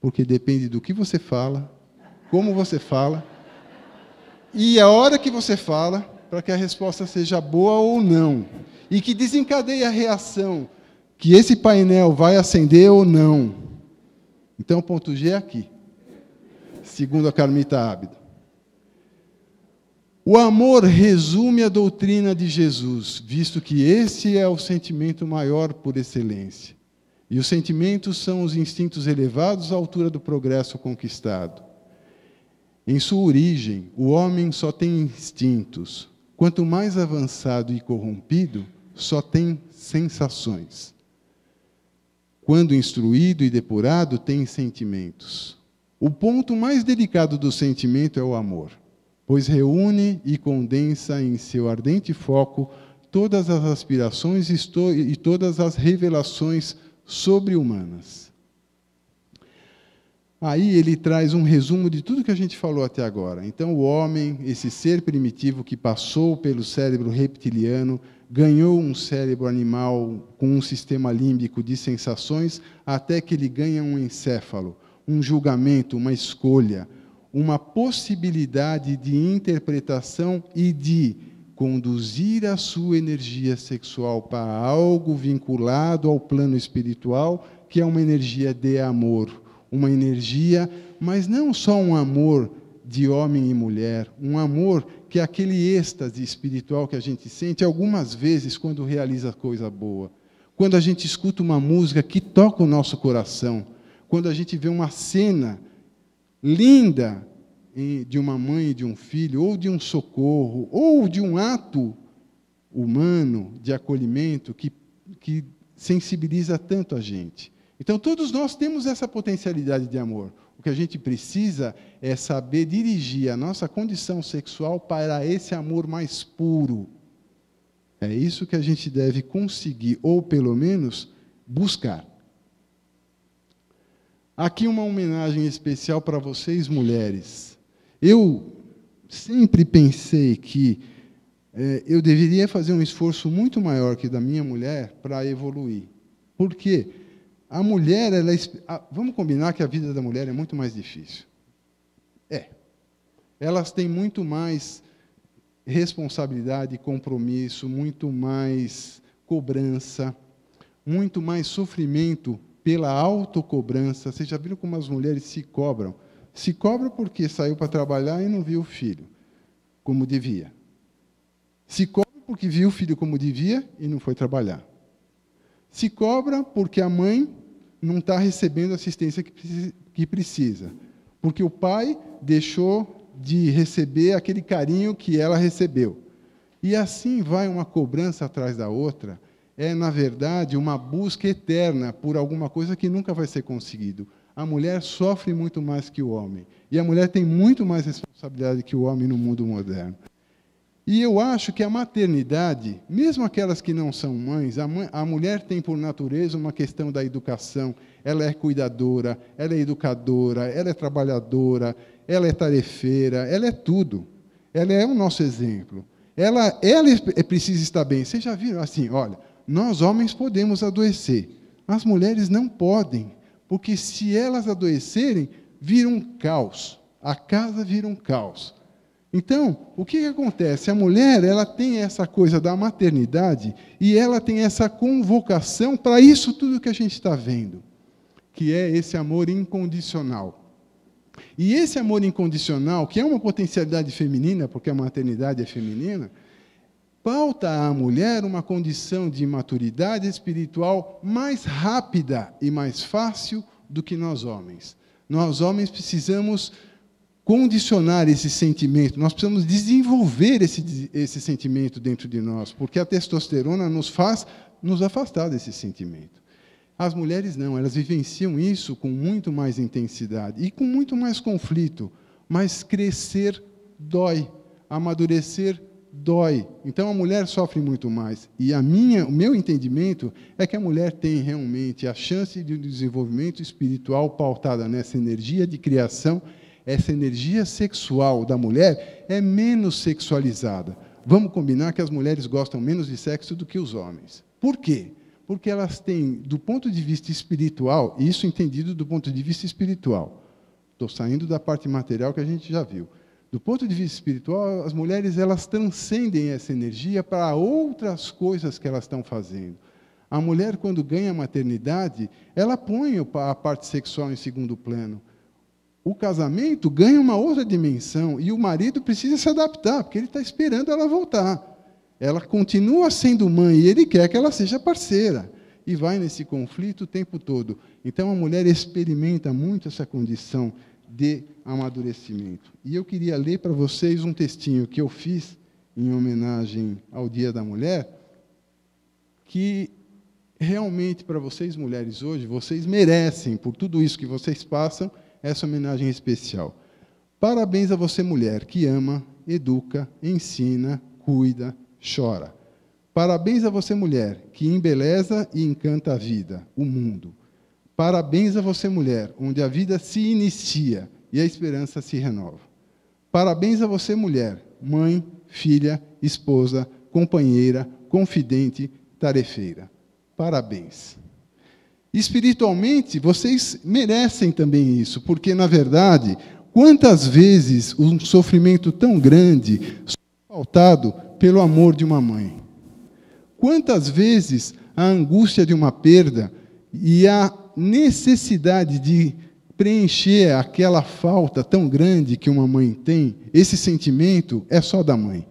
Porque depende do que você fala, como você fala, e a hora que você fala, para que a resposta seja boa ou não. E que desencadeie a reação, que esse painel vai acender ou não. Então, o ponto G é aqui, segundo a Carmita Ábido. O amor resume a doutrina de Jesus, visto que esse é o sentimento maior por excelência. E os sentimentos são os instintos elevados à altura do progresso conquistado. Em sua origem, o homem só tem instintos. Quanto mais avançado e corrompido, só tem sensações. Quando instruído e depurado, tem sentimentos. O ponto mais delicado do sentimento é o amor, pois reúne e condensa em seu ardente foco todas as aspirações e todas as revelações sobre-humanas. Aí ele traz um resumo de tudo que a gente falou até agora. Então, o homem, esse ser primitivo que passou pelo cérebro reptiliano, ganhou um cérebro animal com um sistema límbico de sensações, até que ele ganha um encéfalo, um julgamento, uma escolha, uma possibilidade de interpretação e de conduzir a sua energia sexual para algo vinculado ao plano espiritual, que é uma energia de amor, uma energia, mas não só um amor de homem e mulher, um amor que é aquele êxtase espiritual que a gente sente algumas vezes quando realiza coisa boa, quando a gente escuta uma música que toca o nosso coração, quando a gente vê uma cena linda de uma mãe e de um filho, ou de um socorro, ou de um ato humano de acolhimento que sensibiliza tanto a gente. Então, todos nós temos essa potencialidade de amor. O que a gente precisa é saber dirigir a nossa condição sexual para esse amor mais puro. É isso que a gente deve conseguir, ou pelo menos buscar. Aqui uma homenagem especial para vocês, mulheres. Eu sempre pensei que eu deveria fazer um esforço muito maior que o da minha mulher para evoluir. Por quê? A mulher, vamos combinar que a vida da mulher é muito mais difícil. Elas têm muito mais responsabilidade, compromisso, muito mais cobrança, muito mais sofrimento pela autocobrança. Vocês já viram como as mulheres se cobram? Se cobra porque saiu para trabalhar e não viu o filho como devia. Se cobra porque viu o filho como devia e não foi trabalhar. Se cobra porque a mãe não está recebendo a assistência que precisa. Porque o pai deixou de receber aquele carinho que ela recebeu. E assim vai uma cobrança atrás da outra. É, na verdade, uma busca eterna por alguma coisa que nunca vai ser conseguido. A mulher sofre muito mais que o homem. E a mulher tem muito mais responsabilidade que o homem no mundo moderno. E eu acho que a maternidade, mesmo aquelas que não são mães, a mulher tem, por natureza, uma questão da educação. Ela é cuidadora, ela é educadora, ela é trabalhadora, ela é tarefeira, ela é tudo. Ela é o nosso exemplo. Ela precisa estar bem. Vocês já viram assim, olha, nós homens podemos adoecer, as mulheres não podem, porque se elas adoecerem, vira um caos. A casa vira um caos. Então, o que acontece? A mulher, ela tem essa coisa da maternidade e ela tem essa convocação para isso tudo que a gente está vendo, que é esse amor incondicional. E esse amor incondicional, que é uma potencialidade feminina, porque a maternidade é feminina, pauta à mulher uma condição de maturidade espiritual mais rápida e mais fácil do que nós homens. Nós homens precisamos condicionar esse sentimento, nós precisamos desenvolver esse sentimento dentro de nós, porque a testosterona nos faz nos afastar desse sentimento. As mulheres não, elas vivenciam isso com muito mais intensidade e com muito mais conflito, mas crescer dói, amadurecer dói. Então a mulher sofre muito mais. E o meu entendimento é que a mulher tem realmente a chance de um desenvolvimento espiritual pautada nessa energia de criação. Essa energia sexual da mulher é menos sexualizada. Vamos combinar que as mulheres gostam menos de sexo do que os homens. Por quê? Porque elas têm, do ponto de vista espiritual, isso entendido do ponto de vista espiritual. Estou saindo da parte material que a gente já viu. Do ponto de vista espiritual, as mulheres elas transcendem essa energia para outras coisas que elas estão fazendo. A mulher, quando ganha a maternidade, ela põe a parte sexual em segundo plano. O casamento ganha uma outra dimensão e o marido precisa se adaptar, porque ele está esperando ela voltar. Ela continua sendo mãe e ele quer que ela seja parceira. E vai nesse conflito o tempo todo. Então, a mulher experimenta muito essa condição de amadurecimento. E eu queria ler para vocês um textinho que eu fiz em homenagem ao Dia da Mulher, que realmente, para vocês mulheres hoje, vocês merecem, por tudo isso que vocês passam, essa homenagem especial. Parabéns a você, mulher, que ama, educa, ensina, cuida, chora. Parabéns a você, mulher, que embeleza e encanta a vida, o mundo. Parabéns a você, mulher, onde a vida se inicia e a esperança se renova. Parabéns a você, mulher, mãe, filha, esposa, companheira, confidente, tarefeira. Parabéns. Espiritualmente, vocês merecem também isso, porque, na verdade, quantas vezes um sofrimento tão grande é pautado pelo amor de uma mãe? Quantas vezes a angústia de uma perda e a necessidade de preencher aquela falta tão grande que uma mãe tem, esse sentimento é só da mãe.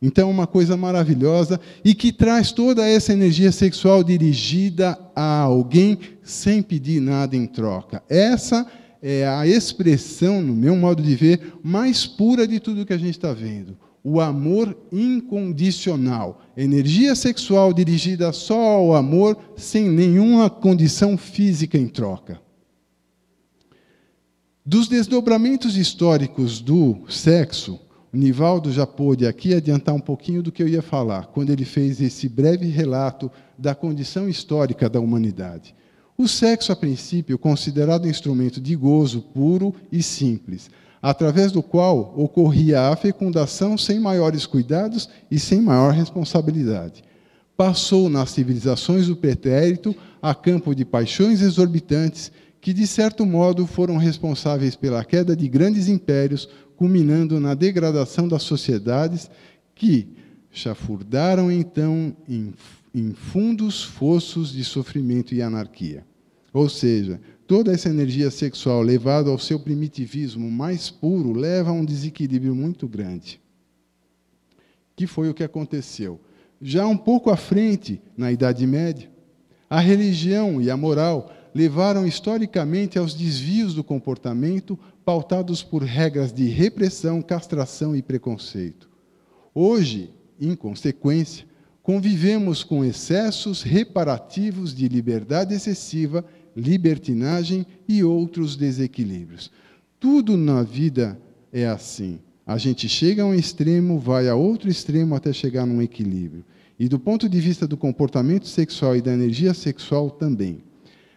Então, é uma coisa maravilhosa e que traz toda essa energia sexual dirigida a alguém sem pedir nada em troca. Essa é a expressão, no meu modo de ver, mais pura de tudo que a gente está vendo. O amor incondicional. Energia sexual dirigida só ao amor, sem nenhuma condição física em troca. Dos desdobramentos históricos do sexo, o Nivaldo já pôde aqui adiantar um pouquinho do que eu ia falar, quando ele fez esse breve relato da condição histórica da humanidade. O sexo, a princípio, considerado instrumento de gozo puro e simples, através do qual ocorria a fecundação sem maiores cuidados e sem maior responsabilidade. Passou nas civilizações do pretérito a campo de paixões exorbitantes que, de certo modo, foram responsáveis pela queda de grandes impérios, culminando na degradação das sociedades que chafurdaram, então, em fundos fossos de sofrimento e anarquia. Ou seja, toda essa energia sexual levada ao seu primitivismo mais puro leva a um desequilíbrio muito grande. Que foi o que aconteceu. Já um pouco à frente, na Idade Média, a religião e a moral levaram historicamente aos desvios do comportamento pautados por regras de repressão, castração e preconceito. Hoje, em consequência, convivemos com excessos reparativos de liberdade excessiva, libertinagem e outros desequilíbrios. Tudo na vida é assim. A gente chega a um extremo, vai a outro extremo até chegar num equilíbrio. E do ponto de vista do comportamento sexual e da energia sexual também.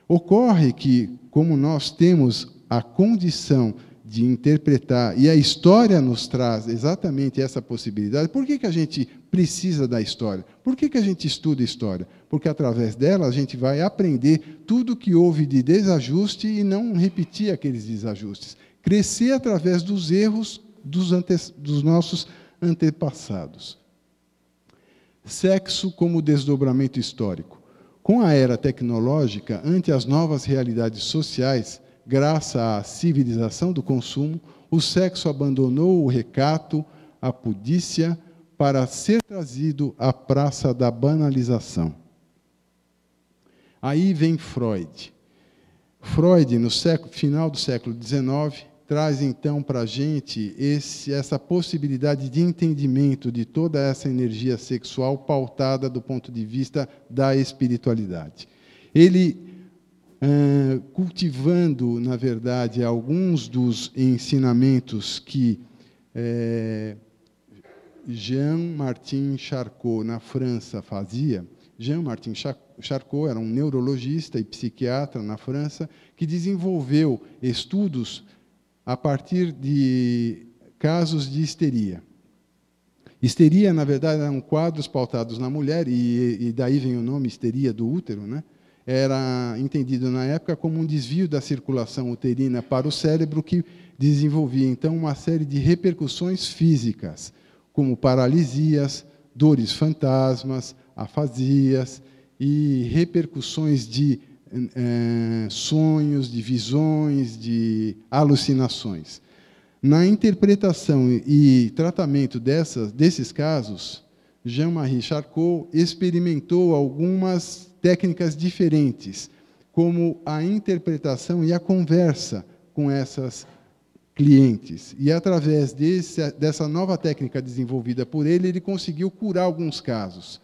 Ocorre que, como nós temos a condição de interpretar, e a história nos traz exatamente essa possibilidade, por que a gente precisa da história? Por que a gente estuda história? Porque, através dela, a gente vai aprender tudo que houve de desajuste e não repetir aqueles desajustes. Crescer através dos erros dos nossos antepassados. Sexo como desdobramento histórico. Com a era tecnológica, ante as novas realidades sociais, graças à civilização do consumo, o sexo abandonou o recato, a pudícia, para ser trazido à praça da banalização. Aí vem Freud. Freud, no final do século XIX, traz então para a gente essa possibilidade de entendimento de toda essa energia sexual pautada do ponto de vista da espiritualidade. Ele, cultivando, na verdade, alguns dos ensinamentos que Jean-Martin Charcot, na França, fazia. Jean-Martin Charcot era um neurologista e psiquiatra na França que desenvolveu estudos a partir de casos de histeria. Histeria, na verdade, eram quadros pautados na mulher, e daí vem o nome histeria do útero, né? Era entendido na época como um desvio da circulação uterina para o cérebro que desenvolvia, então, uma série de repercussões físicas, como paralisias, dores fantasmas, afasias e repercussões de sonhos, de visões, de alucinações. Na interpretação e tratamento desses casos, Jean-Marie Charcot experimentou algumas técnicas diferentes, como a interpretação e a conversa com essas clientes. E, através dessa nova técnica desenvolvida por ele, ele conseguiu curar alguns casos.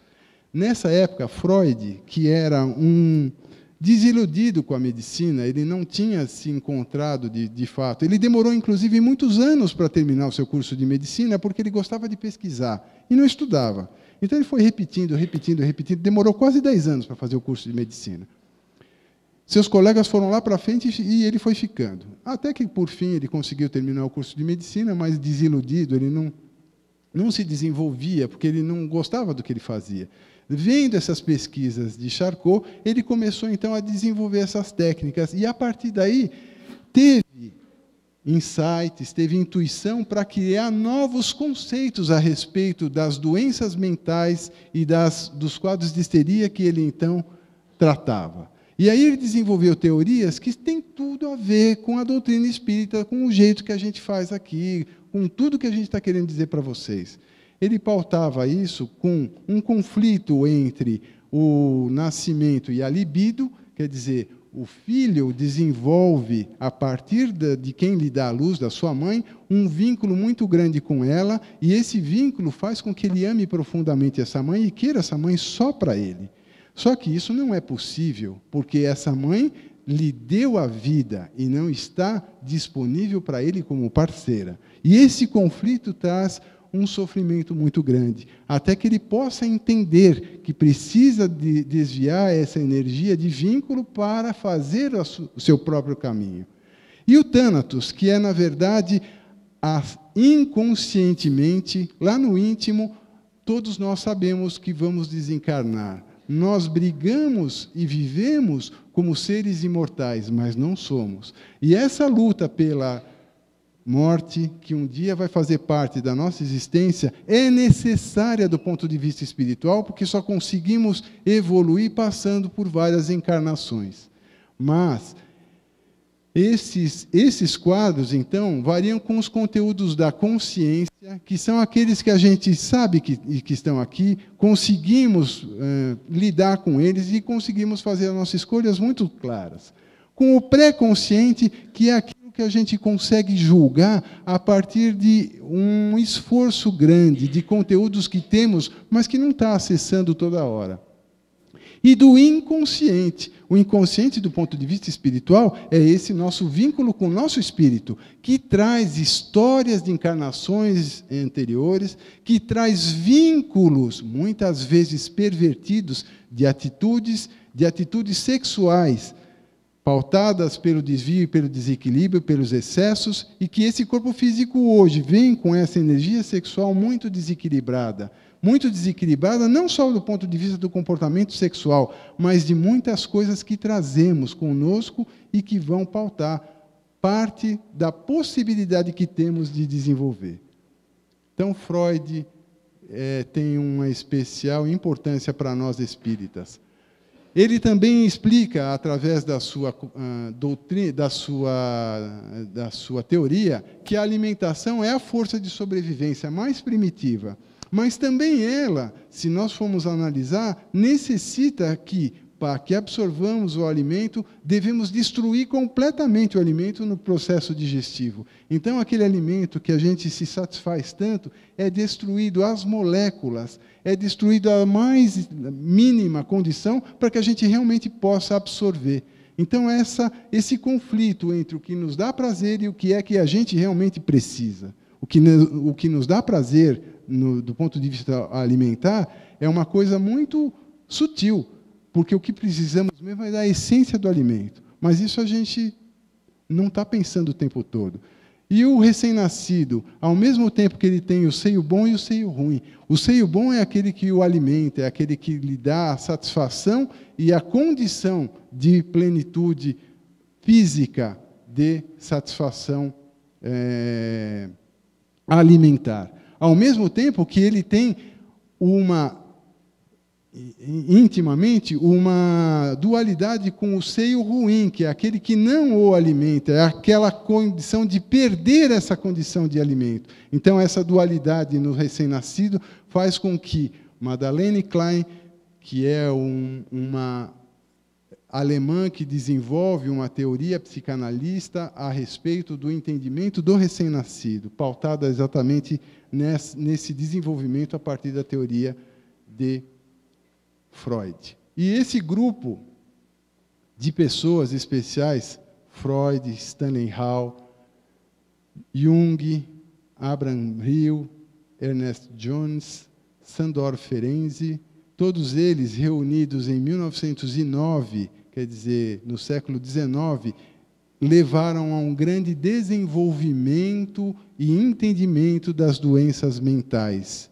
Nessa época, Freud, que era um desiludido com a medicina, ele não tinha se encontrado de fato. Ele demorou, inclusive, muitos anos para terminar o seu curso de medicina, porque ele gostava de pesquisar e não estudava. Então, ele foi repetindo, demorou quase 10 anos para fazer o curso de medicina. Seus colegas foram lá para frente e ele foi ficando. Até que, por fim, ele conseguiu terminar o curso de medicina, mas desiludido, ele não se desenvolvia, porque ele não gostava do que ele fazia. Vendo essas pesquisas de Charcot, ele começou, então, a desenvolver essas técnicas, e, a partir daí, teve insights, teve intuição para criar novos conceitos a respeito das doenças mentais e dos quadros de histeria que ele, então, tratava. E aí ele desenvolveu teorias que têm tudo a ver com a doutrina espírita, com o jeito que a gente faz aqui, com tudo que a gente está querendo dizer para vocês. Ele pautava isso com um conflito entre o nascimento e a libido, quer dizer, o filho desenvolve, a partir de quem lhe dá a luz, da sua mãe, um vínculo muito grande com ela, e esse vínculo faz com que ele ame profundamente essa mãe e queira essa mãe só para ele. Só que isso não é possível, porque essa mãe lhe deu a vida e não está disponível para ele como parceira. E esse conflito traz um sofrimento muito grande, até que ele possa entender que precisa desviar essa energia de vínculo para fazer o seu próprio caminho. E o Thanatos, que é, na verdade, inconscientemente, lá no íntimo, todos nós sabemos que vamos desencarnar. Nós brigamos e vivemos como seres imortais, mas não somos. E essa luta pela morte, que um dia vai fazer parte da nossa existência, é necessária do ponto de vista espiritual, porque só conseguimos evoluir passando por várias encarnações. Mas esses quadros, então, variam com os conteúdos da consciência, que são aqueles que a gente sabe que estão aqui, conseguimos lidar com eles e conseguimos fazer as nossas escolhas muito claras. Com o pré-consciente, que é aquilo que a gente consegue julgar a partir de um esforço grande de conteúdos que temos, mas que não está acessando toda hora. E do inconsciente. O inconsciente, do ponto de vista espiritual, é esse nosso vínculo com o nosso espírito, que traz histórias de encarnações anteriores, que traz vínculos, muitas vezes pervertidos, de atitudes sexuais, pautadas pelo desvio e pelo desequilíbrio, pelos excessos, e que esse corpo físico hoje vem com essa energia sexual muito desequilibrada não só do ponto de vista do comportamento sexual, mas de muitas coisas que trazemos conosco e que vão pautar parte da possibilidade que temos de desenvolver. Então, Freud tem uma especial importância para nós espíritas. Ele também explica, através da sua doutrina, da sua teoria, que a alimentação é a força de sobrevivência mais primitiva. Mas também ela, se nós formos analisar, necessita que, para que absorvamos o alimento, devemos destruir completamente o alimento no processo digestivo. Então, aquele alimento que a gente se satisfaz tanto, é destruído as moléculas, é destruído a mais mínima condição para que a gente realmente possa absorver. Então, esse conflito entre o que nos dá prazer e o que é que a gente realmente precisa. O que nos dá prazer, do ponto de vista alimentar, é uma coisa muito sutil, porque o que precisamos mesmo é da essência do alimento. Mas isso a gente não está pensando o tempo todo. E o recém-nascido, ao mesmo tempo que ele tem o seio bom e o seio ruim. O seio bom é aquele que o alimenta, é aquele que lhe dá a satisfação e a condição de plenitude física, de satisfação alimentar. Ao mesmo tempo que ele tem intimamente uma dualidade com o seio ruim, que é aquele que não o alimenta, é aquela condição de perder essa condição de alimento. Então, essa dualidade no recém-nascido faz com que Madeleine Klein, que é uma alemã que desenvolve uma teoria psicanalista a respeito do entendimento do recém-nascido, pautada exatamente nesse desenvolvimento a partir da teoria de Freud. E esse grupo de pessoas especiais, Freud, Stanley Hall, Jung, Abraham Hill, Ernest Jones, Sandor Ferenczi, todos eles reunidos em 1909, quer dizer, no século XIX, levaram a um grande desenvolvimento e entendimento das doenças mentais.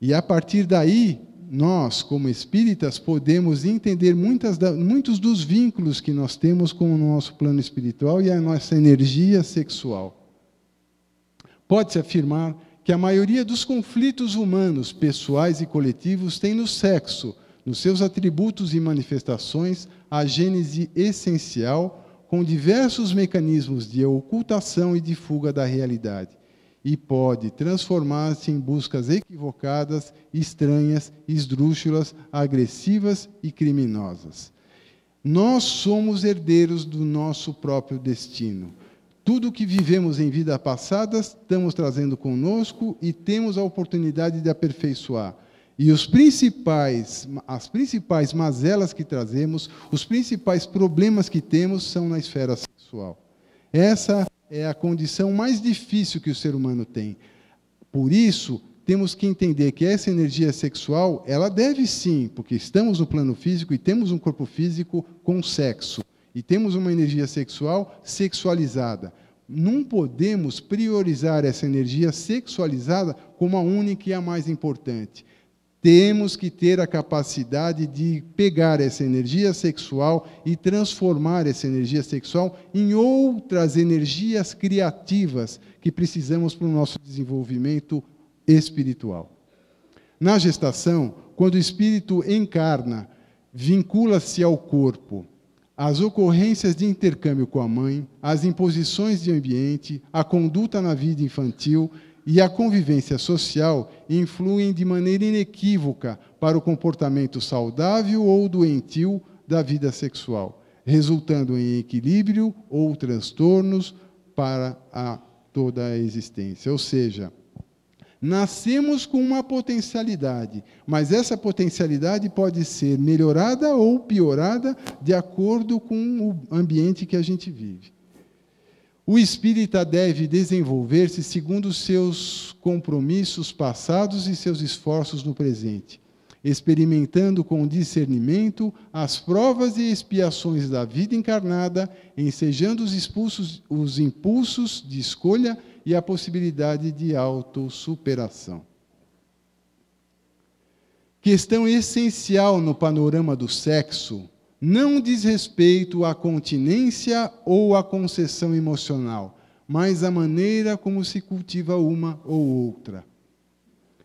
E, a partir daí, nós, como espíritas, podemos entender muitos dos vínculos que nós temos com o nosso plano espiritual e a nossa energia sexual. Pode-se afirmar que a maioria dos conflitos humanos, pessoais e coletivos, tem no sexo, nos seus atributos e manifestações, a gênese essencial, com diversos mecanismos de ocultação e de fuga da realidade, e pode transformar-se em buscas equivocadas, estranhas, esdrúxulas, agressivas e criminosas. Nós somos herdeiros do nosso próprio destino. Tudo o que vivemos em vida passada estamos trazendo conosco e temos a oportunidade de aperfeiçoar. E as principais mazelas que trazemos, os principais problemas que temos são na esfera sexual. Essa é a condição mais difícil que o ser humano tem. Por isso, temos que entender que essa energia sexual, ela deve sim, porque estamos no plano físico e temos um corpo físico com sexo. E temos uma energia sexual sexualizada. Não podemos priorizar essa energia sexualizada como a única e a mais importante. Temos que ter a capacidade de pegar essa energia sexual e transformar essa energia sexual em outras energias criativas que precisamos para o nosso desenvolvimento espiritual. Na gestação, quando o espírito encarna, vincula-se ao corpo. As ocorrências de intercâmbio com a mãe, as imposições de ambiente, a conduta na vida infantil e a convivência social influem de maneira inequívoca para o comportamento saudável ou doentio da vida sexual, resultando em equilíbrio ou transtornos, para toda a existência. Ou seja, nascemos com uma potencialidade, mas essa potencialidade pode ser melhorada ou piorada de acordo com o ambiente que a gente vive. O espírita deve desenvolver-se segundo os seus compromissos passados e seus esforços no presente, experimentando com discernimento as provas e expiações da vida encarnada, ensejando os impulsos de escolha e a possibilidade de autossuperação. Questão essencial no panorama do sexo não diz respeito à continência ou à concessão emocional, mas à maneira como se cultiva uma ou outra.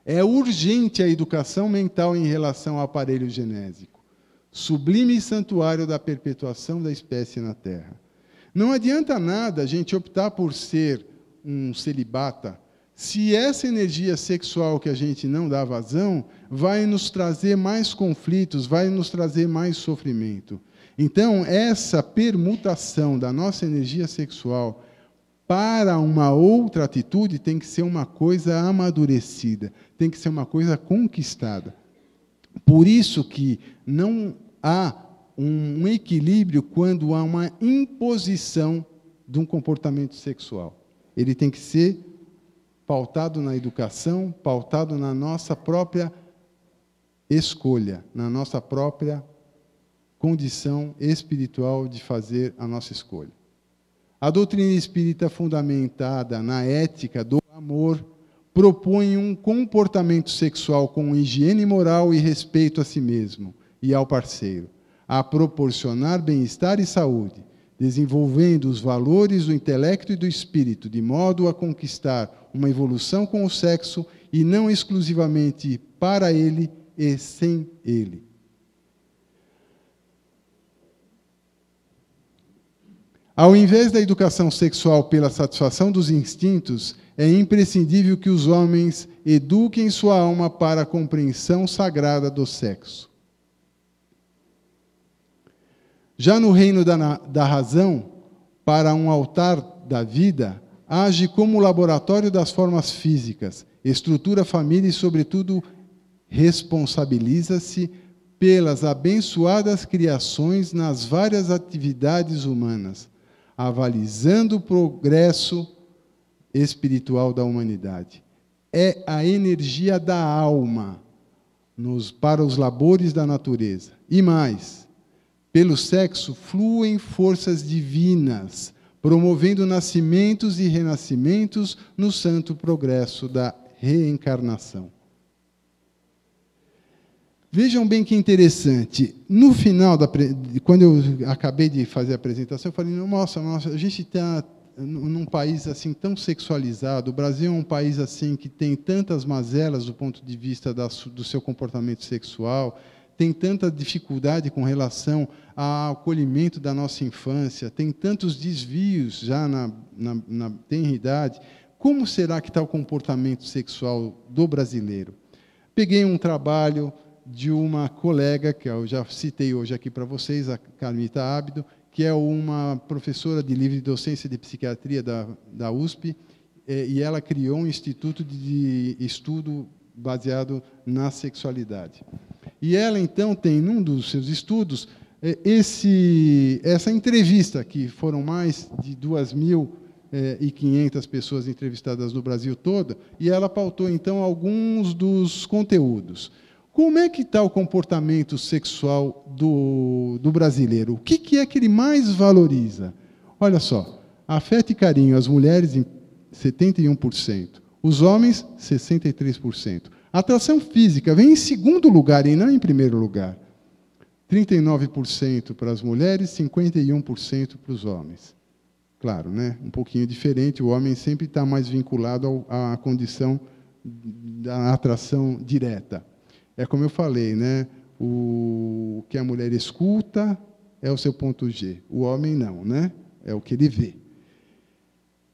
É urgente a educação mental em relação ao aparelho genésico, sublime santuário da perpetuação da espécie na Terra. Não adianta nada a gente optar por ser um celibata, se essa energia sexual que a gente não dá vazão vai nos trazer mais conflitos, vai nos trazer mais sofrimento. Então, essa permutação da nossa energia sexual para uma outra atitude tem que ser uma coisa amadurecida, tem que ser uma coisa conquistada. Por isso que não há um equilíbrio quando há uma imposição de um comportamento sexual. Ele tem que ser pautado na educação, pautado na nossa própria escolha, na nossa própria condição espiritual de fazer a nossa escolha. A doutrina espírita, fundamentada na ética do amor, propõe um comportamento sexual com higiene moral e respeito a si mesmo e ao parceiro, a proporcionar bem-estar e saúde, desenvolvendo os valores do intelecto e do espírito, de modo a conquistar uma evolução com o sexo e não exclusivamente para ele e sem ele. Ao invés da educação sexual pela satisfação dos instintos, é imprescindível que os homens eduquem sua alma para a compreensão sagrada do sexo. Já no reino da razão, para um altar da vida, age como laboratório das formas físicas, estrutura a família e, sobretudo, responsabiliza-se pelas abençoadas criações nas várias atividades humanas, avalizando o progresso espiritual da humanidade. É a energia da alma para os labores da natureza. E mais, pelo sexo fluem forças divinas, promovendo nascimentos e renascimentos no santo progresso da reencarnação. Vejam bem que interessante. No final, quando eu acabei de fazer a apresentação, eu falei, nossa, a gente está num país assim tão sexualizado. O Brasil é um país assim que tem tantas mazelas do ponto de vista do seu comportamento sexual, tem tanta dificuldade com relação ao acolhimento da nossa infância, tem tantos desvios já na tenridade. Como será que está o comportamento sexual do brasileiro? Peguei um trabalho de uma colega, que eu já citei hoje aqui para vocês, a Carmita Ábido, que é uma professora de livre docência de psiquiatria da USP, e ela criou um instituto de estudo baseado na sexualidade. E ela, então, tem, num dos seus estudos, essa entrevista, que foram mais de 2.500 pessoas entrevistadas no Brasil todo, e ela pautou, então, alguns dos conteúdos. Como é que está o comportamento sexual do brasileiro? O que é que ele mais valoriza? Olha só, afeto e carinho, as mulheres em 71%, os homens 63%. Atração física vem em segundo lugar e não em primeiro lugar. 39% para as mulheres, 51% para os homens. Claro, né? Um pouquinho diferente, o homem sempre está mais vinculado à condição da atração direta. É como eu falei, né? O que a mulher escuta é o seu ponto G. O homem não, né? É o que ele vê.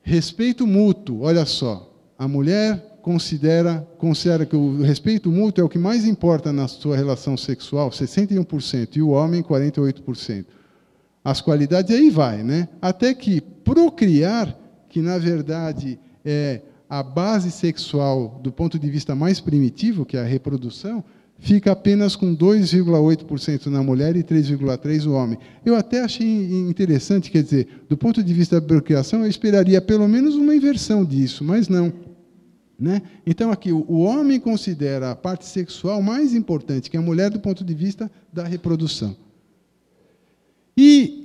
Respeito mútuo, olha só. A mulher considera que o respeito mútuo é o que mais importa na sua relação sexual, 61%, e o homem, 48%. As qualidades aí vai, né? Até que procriar, que, na verdade, é a base sexual do ponto de vista mais primitivo, que é a reprodução, fica apenas com 2,8% na mulher e 3,3% no homem. Eu até achei interessante, quer dizer, do ponto de vista da procriação, eu esperaria pelo menos uma inversão disso, mas não. Né? Então, aqui, o homem considera a parte sexual mais importante que a mulher do ponto de vista da reprodução. E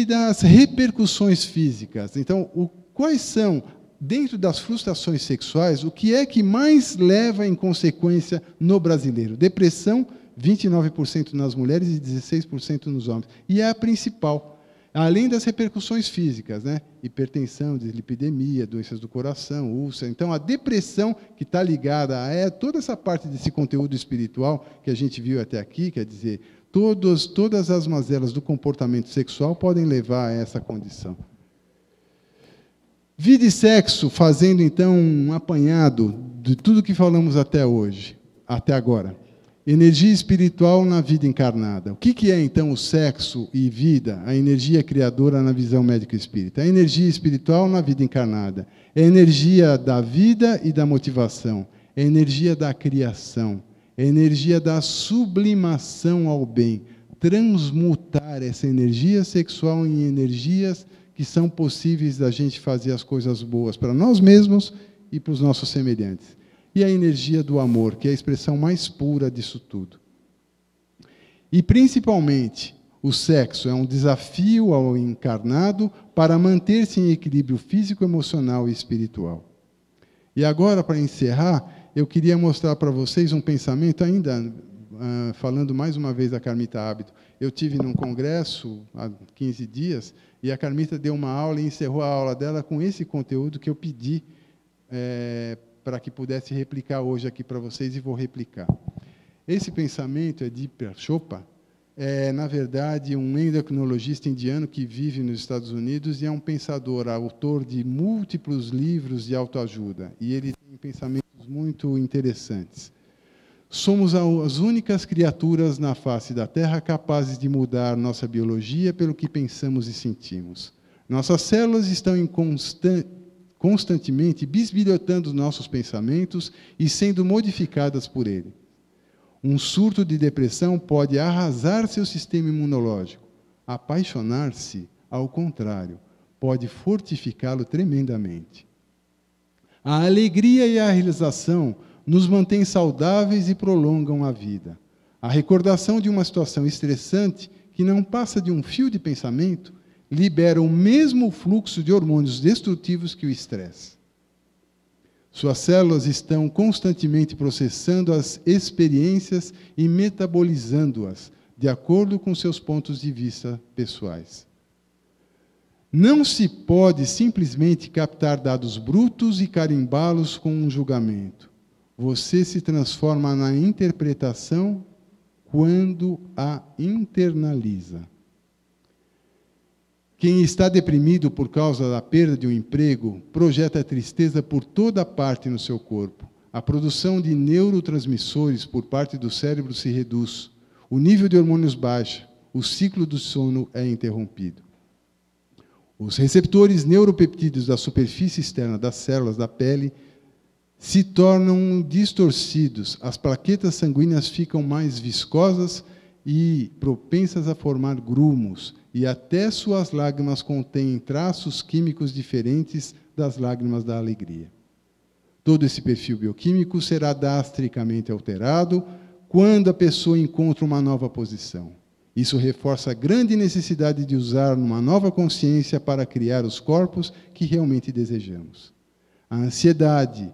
das repercussões físicas. Então, quais são, dentro das frustrações sexuais, o que é que mais leva em consequência no brasileiro? Depressão, 29% nas mulheres e 16% nos homens. E é a principal. Além das repercussões físicas, né? Hipertensão, dislipidemia, doenças do coração, úlcera. Então, a depressão que está ligada a toda essa parte desse conteúdo espiritual que a gente viu até aqui, quer dizer, todas as mazelas do comportamento sexual podem levar a essa condição. Vida e sexo, fazendo, então, um apanhado de tudo que falamos até hoje, até agora. Energia espiritual na vida encarnada. O que é, então, o sexo e vida, a energia criadora na visão médico-espírita? A energia espiritual na vida encarnada. É a energia da vida e da motivação. É a energia da criação. É a energia da sublimação ao bem. Transmutar essa energia sexual em energias que são possíveis da gente fazer as coisas boas para nós mesmos e para os nossos semelhantes. E a energia do amor, que é a expressão mais pura disso tudo. E, principalmente, o sexo é um desafio ao encarnado para manter-se em equilíbrio físico, emocional e espiritual. E agora, para encerrar, eu queria mostrar para vocês um pensamento, ainda falando mais uma vez da Carmita Ábito. Eu tive num congresso há 15 dias, e a Carmita deu uma aula e encerrou a aula dela com esse conteúdo que eu pedi para que pudesse replicar hoje aqui para vocês, e vou replicar. Esse pensamento é de Chopra, na verdade, um endocrinologista indiano que vive nos Estados Unidos e é um pensador, autor de múltiplos livros de autoajuda. E ele tem pensamentos muito interessantes. Somos as únicas criaturas na face da Terra capazes de mudar nossa biologia pelo que pensamos e sentimos. Nossas células estão em constantemente bisbilhotando nossos pensamentos e sendo modificadas por ele. Um surto de depressão pode arrasar seu sistema imunológico. Apaixonar-se, ao contrário, pode fortificá-lo tremendamente. A alegria e a realização nos mantêm saudáveis e prolongam a vida. A recordação de uma situação estressante, que não passa de um fio de pensamento, libera o mesmo fluxo de hormônios destrutivos que o estresse. Suas células estão constantemente processando as experiências e metabolizando-as, de acordo com seus pontos de vista pessoais. Não se pode simplesmente captar dados brutos e carimbá-los com um julgamento. Você se transforma na interpretação quando a internaliza. Quem está deprimido por causa da perda de um emprego projeta tristeza por toda parte no seu corpo. A produção de neurotransmissores por parte do cérebro se reduz. O nível de hormônios baixa. O ciclo do sono é interrompido. Os receptores neuropeptídeos da superfície externa das células da pele se tornam distorcidos. As plaquetas sanguíneas ficam mais viscosas e propensas a formar grumos, e até suas lágrimas contêm traços químicos diferentes das lágrimas da alegria. Todo esse perfil bioquímico será drasticamente alterado quando a pessoa encontra uma nova posição. Isso reforça a grande necessidade de usar uma nova consciência para criar os corpos que realmente desejamos. A ansiedade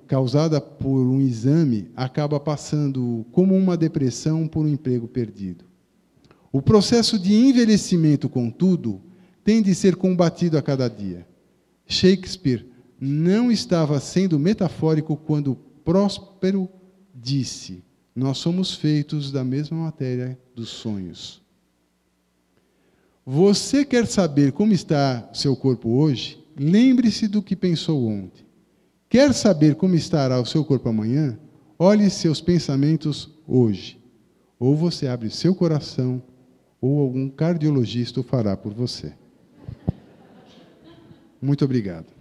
causada por um exame acaba passando como uma depressão por um emprego perdido. O processo de envelhecimento, contudo, tem de ser combatido a cada dia. Shakespeare não estava sendo metafórico quando Próspero disse: nós somos feitos da mesma matéria dos sonhos. Você quer saber como está seu corpo hoje? Lembre-se do que pensou ontem. Quer saber como estará o seu corpo amanhã? Olhe seus pensamentos hoje. Ou você abre seu coração, ou algum cardiologista o fará por você. Muito obrigado.